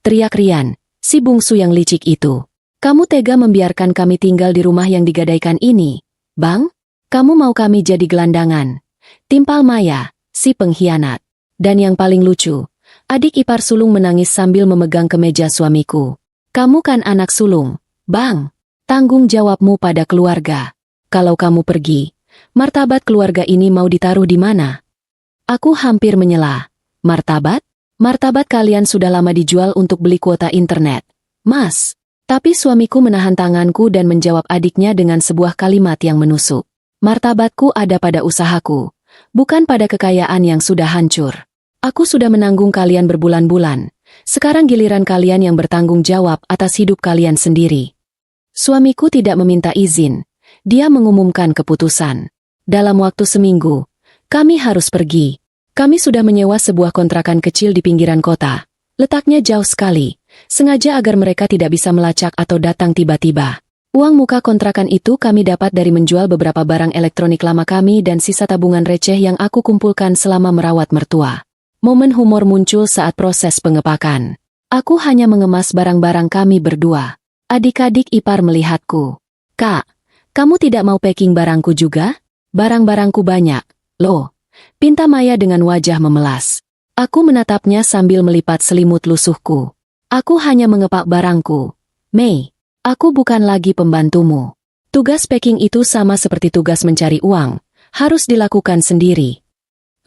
Speaker 1: Teriak Rian, si bungsu yang licik itu. Kamu tega membiarkan kami tinggal di rumah yang digadaikan ini, Bang? Kamu mau kami jadi gelandangan? Timpal Maya, si pengkhianat. Dan yang paling lucu, adik ipar sulung menangis sambil memegang kemeja suamiku. Kamu kan anak sulung, Bang. Tanggung jawabmu pada keluarga. Kalau kamu pergi, martabat keluarga ini mau ditaruh di mana? Aku hampir menyela. Martabat? Martabat kalian sudah lama dijual untuk beli kuota internet, Mas. Tapi suamiku menahan tanganku dan menjawab adiknya dengan sebuah kalimat yang menusuk. Martabatku ada pada usahaku, bukan pada kekayaan yang sudah hancur. Aku sudah menanggung kalian berbulan-bulan. Sekarang giliran kalian yang bertanggung jawab atas hidup kalian sendiri. Suamiku tidak meminta izin. Dia mengumumkan keputusan. Dalam waktu seminggu, kami harus pergi. Kami sudah menyewa sebuah kontrakan kecil di pinggiran kota. Letaknya jauh sekali, sengaja agar mereka tidak bisa melacak atau datang tiba-tiba. Uang muka kontrakan itu kami dapat dari menjual beberapa barang elektronik lama kami dan sisa tabungan receh yang aku kumpulkan selama merawat mertua. Momen humor muncul saat proses pengepakan. Aku hanya mengemas barang-barang kami berdua. Adik-adik ipar melihatku. Kak, kamu tidak mau packing barangku juga? Barang-barangku banyak, loh. Pinta Maya dengan wajah memelas. Aku menatapnya sambil melipat selimut lusuhku. Aku hanya mengepak barangku. Mei, aku bukan lagi pembantumu. Tugas packing itu sama seperti tugas mencari uang. Harus dilakukan sendiri.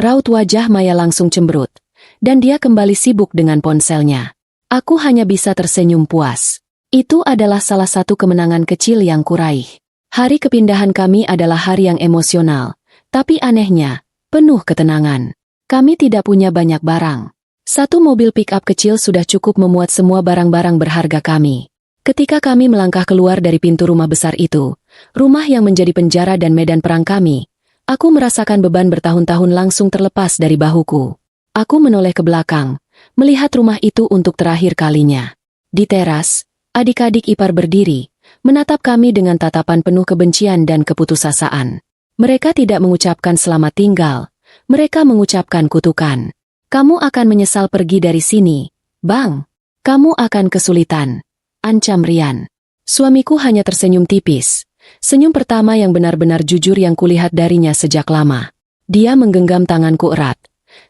Speaker 1: Raut wajah Maya langsung cemberut. Dan dia kembali sibuk dengan ponselnya. Aku hanya bisa tersenyum puas. Itu adalah salah satu kemenangan kecil yang kuraih. Hari kepindahan kami adalah hari yang emosional. Tapi anehnya, penuh ketenangan. Kami tidak punya banyak barang. Satu mobil pick-up kecil sudah cukup memuat semua barang-barang berharga kami. Ketika kami melangkah keluar dari pintu rumah besar itu, rumah yang menjadi penjara dan medan perang kami, aku merasakan beban bertahun-tahun langsung terlepas dari bahuku. Aku menoleh ke belakang, melihat rumah itu untuk terakhir kalinya. Di teras, adik-adik ipar berdiri, menatap kami dengan tatapan penuh kebencian dan keputusasaan. Mereka tidak mengucapkan selamat tinggal, mereka mengucapkan kutukan. Kamu akan menyesal pergi dari sini, Bang. Kamu akan kesulitan, ancam Rian. Suamiku hanya tersenyum tipis. Senyum pertama yang benar-benar jujur yang kulihat darinya sejak lama. Dia menggenggam tanganku erat,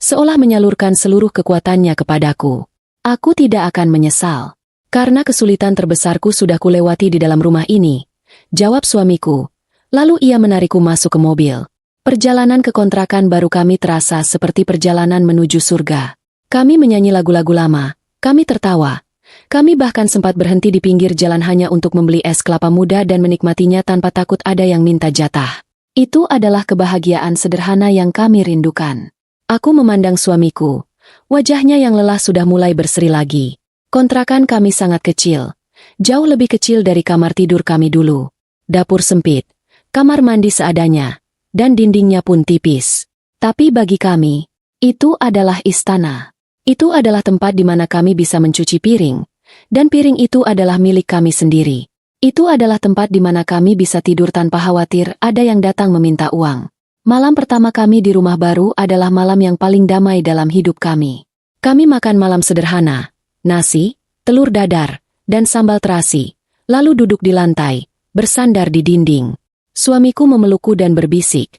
Speaker 1: seolah menyalurkan seluruh kekuatannya kepadaku. Aku tidak akan menyesal. Karena kesulitan terbesarku sudah kulewati di dalam rumah ini, jawab suamiku. Lalu ia menarikku masuk ke mobil. Perjalanan ke kontrakan baru kami terasa seperti perjalanan menuju surga. Kami menyanyi lagu-lagu lama, kami tertawa. Kami bahkan sempat berhenti di pinggir jalan hanya untuk membeli es kelapa muda dan menikmatinya tanpa takut ada yang minta jatah. Itu adalah kebahagiaan sederhana yang kami rindukan. Aku memandang suamiku. Wajahnya yang lelah sudah mulai berseri lagi. Kontrakan kami sangat kecil. Jauh lebih kecil dari kamar tidur kami dulu. Dapur sempit, kamar mandi seadanya, dan dindingnya pun tipis. Tapi bagi kami, itu adalah istana. Itu adalah tempat di mana kami bisa mencuci piring, dan piring itu adalah milik kami sendiri. Itu adalah tempat di mana kami bisa tidur tanpa khawatir ada yang datang meminta uang. Malam pertama kami di rumah baru adalah malam yang paling damai dalam hidup kami. Kami makan malam sederhana, nasi, telur dadar, dan sambal terasi, lalu duduk di lantai, bersandar di dinding. Suamiku memelukku dan berbisik,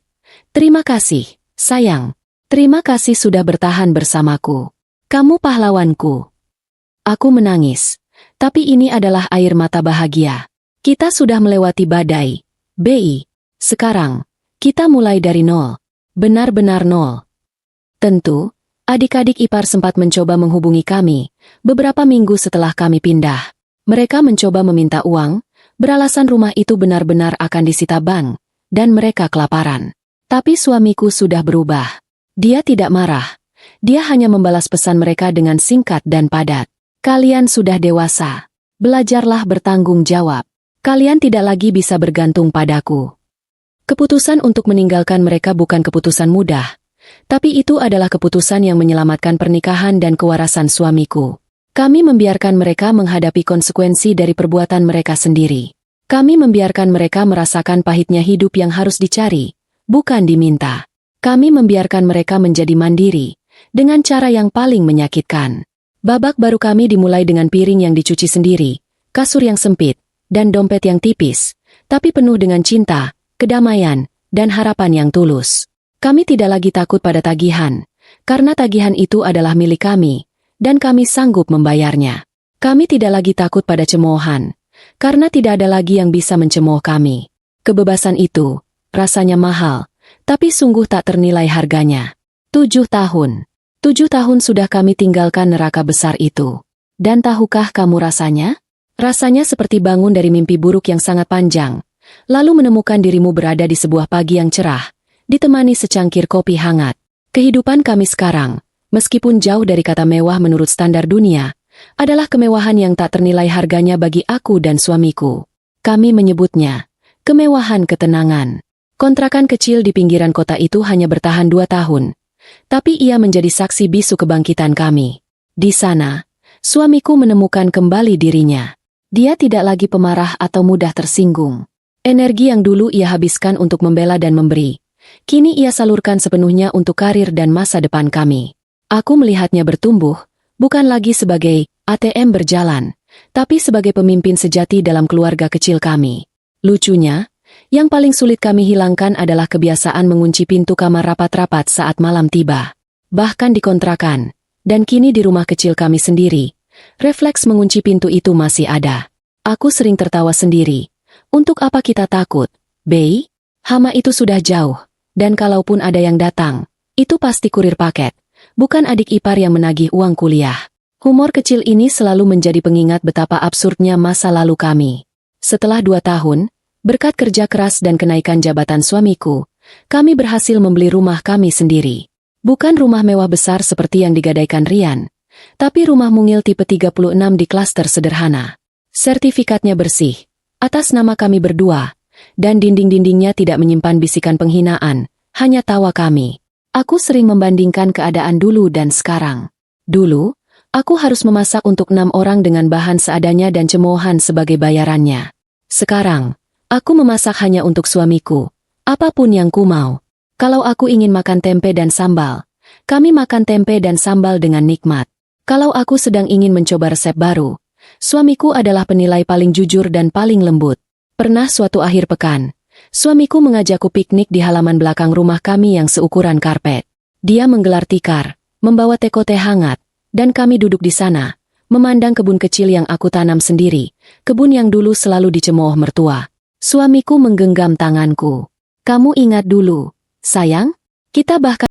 Speaker 1: "Terima kasih, sayang. Terima kasih sudah bertahan bersamaku. Kamu pahlawanku." Aku menangis, tapi ini adalah air mata bahagia. Kita sudah melewati badai, Bi. Sekarang, kita mulai dari nol. Benar-benar nol. Tentu, adik-adik ipar sempat mencoba menghubungi kami, beberapa minggu setelah kami pindah. Mereka mencoba meminta uang, beralasan rumah itu benar-benar akan disita bank, dan mereka kelaparan. Tapi suamiku sudah berubah. Dia tidak marah. Dia hanya membalas pesan mereka dengan singkat dan padat. "Kalian sudah dewasa. Belajarlah bertanggung jawab. Kalian tidak lagi bisa bergantung padaku." Keputusan untuk meninggalkan mereka bukan keputusan mudah. Tapi itu adalah keputusan yang menyelamatkan pernikahan dan kewarasan suamiku. Kami membiarkan mereka menghadapi konsekuensi dari perbuatan mereka sendiri. Kami membiarkan mereka merasakan pahitnya hidup yang harus dicari, bukan diminta. Kami membiarkan mereka menjadi mandiri, dengan cara yang paling menyakitkan. Babak baru kami dimulai dengan piring yang dicuci sendiri, kasur yang sempit, dan dompet yang tipis, tapi penuh dengan cinta, kedamaian, dan harapan yang tulus. Kami tidak lagi takut pada tagihan, karena tagihan itu adalah milik kami, dan kami sanggup membayarnya. Kami tidak lagi takut pada cemoohan, karena tidak ada lagi yang bisa mencemooh kami. Kebebasan itu, rasanya mahal, tapi sungguh tak ternilai harganya. 7 tahun. 7 tahun sudah kami tinggalkan neraka besar itu. Dan tahukah kamu rasanya? Rasanya seperti bangun dari mimpi buruk yang sangat panjang, lalu menemukan dirimu berada di sebuah pagi yang cerah, ditemani secangkir kopi hangat. Kehidupan kami sekarang, meskipun jauh dari kata mewah menurut standar dunia, adalah kemewahan yang tak ternilai harganya bagi aku dan suamiku. Kami menyebutnya kemewahan ketenangan. Kontrakan kecil di pinggiran kota itu hanya bertahan 2 tahun, tapi ia menjadi saksi bisu kebangkitan kami. Di sana, suamiku menemukan kembali dirinya. Dia tidak lagi pemarah atau mudah tersinggung. Energi yang dulu ia habiskan untuk membela dan memberi, kini ia salurkan sepenuhnya untuk karir dan masa depan kami. Aku melihatnya bertumbuh, bukan lagi sebagai ATM berjalan, tapi sebagai pemimpin sejati dalam keluarga kecil kami. Lucunya, yang paling sulit kami hilangkan adalah kebiasaan mengunci pintu kamar rapat-rapat saat malam tiba. Bahkan di kontrakan, dan kini di rumah kecil kami sendiri, refleks mengunci pintu itu masih ada. Aku sering tertawa sendiri. Untuk apa kita takut, Bei? Hama itu sudah jauh, dan kalaupun ada yang datang, itu pasti kurir paket, bukan adik ipar yang menagih uang kuliah. Humor kecil ini selalu menjadi pengingat betapa absurdnya masa lalu kami. Setelah 2 tahun, berkat kerja keras dan kenaikan jabatan suamiku, kami berhasil membeli rumah kami sendiri. Bukan rumah mewah besar seperti yang digadaikan Rian, tapi rumah mungil tipe 36 di klaster sederhana. Sertifikatnya bersih, atas nama kami berdua, dan dinding-dindingnya tidak menyimpan bisikan penghinaan, hanya tawa kami. Aku sering membandingkan keadaan dulu dan sekarang. Dulu, aku harus memasak untuk 6 orang dengan bahan seadanya dan cemoohan sebagai bayarannya. Sekarang, aku memasak hanya untuk suamiku, apapun yang ku mau. Kalau aku ingin makan tempe dan sambal, kami makan tempe dan sambal dengan nikmat. Kalau aku sedang ingin mencoba resep baru, suamiku adalah penilai paling jujur dan paling lembut. Pernah suatu akhir pekan, suamiku mengajakku piknik di halaman belakang rumah kami yang seukuran karpet. Dia menggelar tikar, membawa teko teh hangat, Dan kami duduk di sana, memandang kebun kecil yang aku tanam sendiri, kebun yang dulu selalu dicemooh mertua. Suamiku menggenggam tanganku. Kamu ingat dulu, sayang? Kita bahkan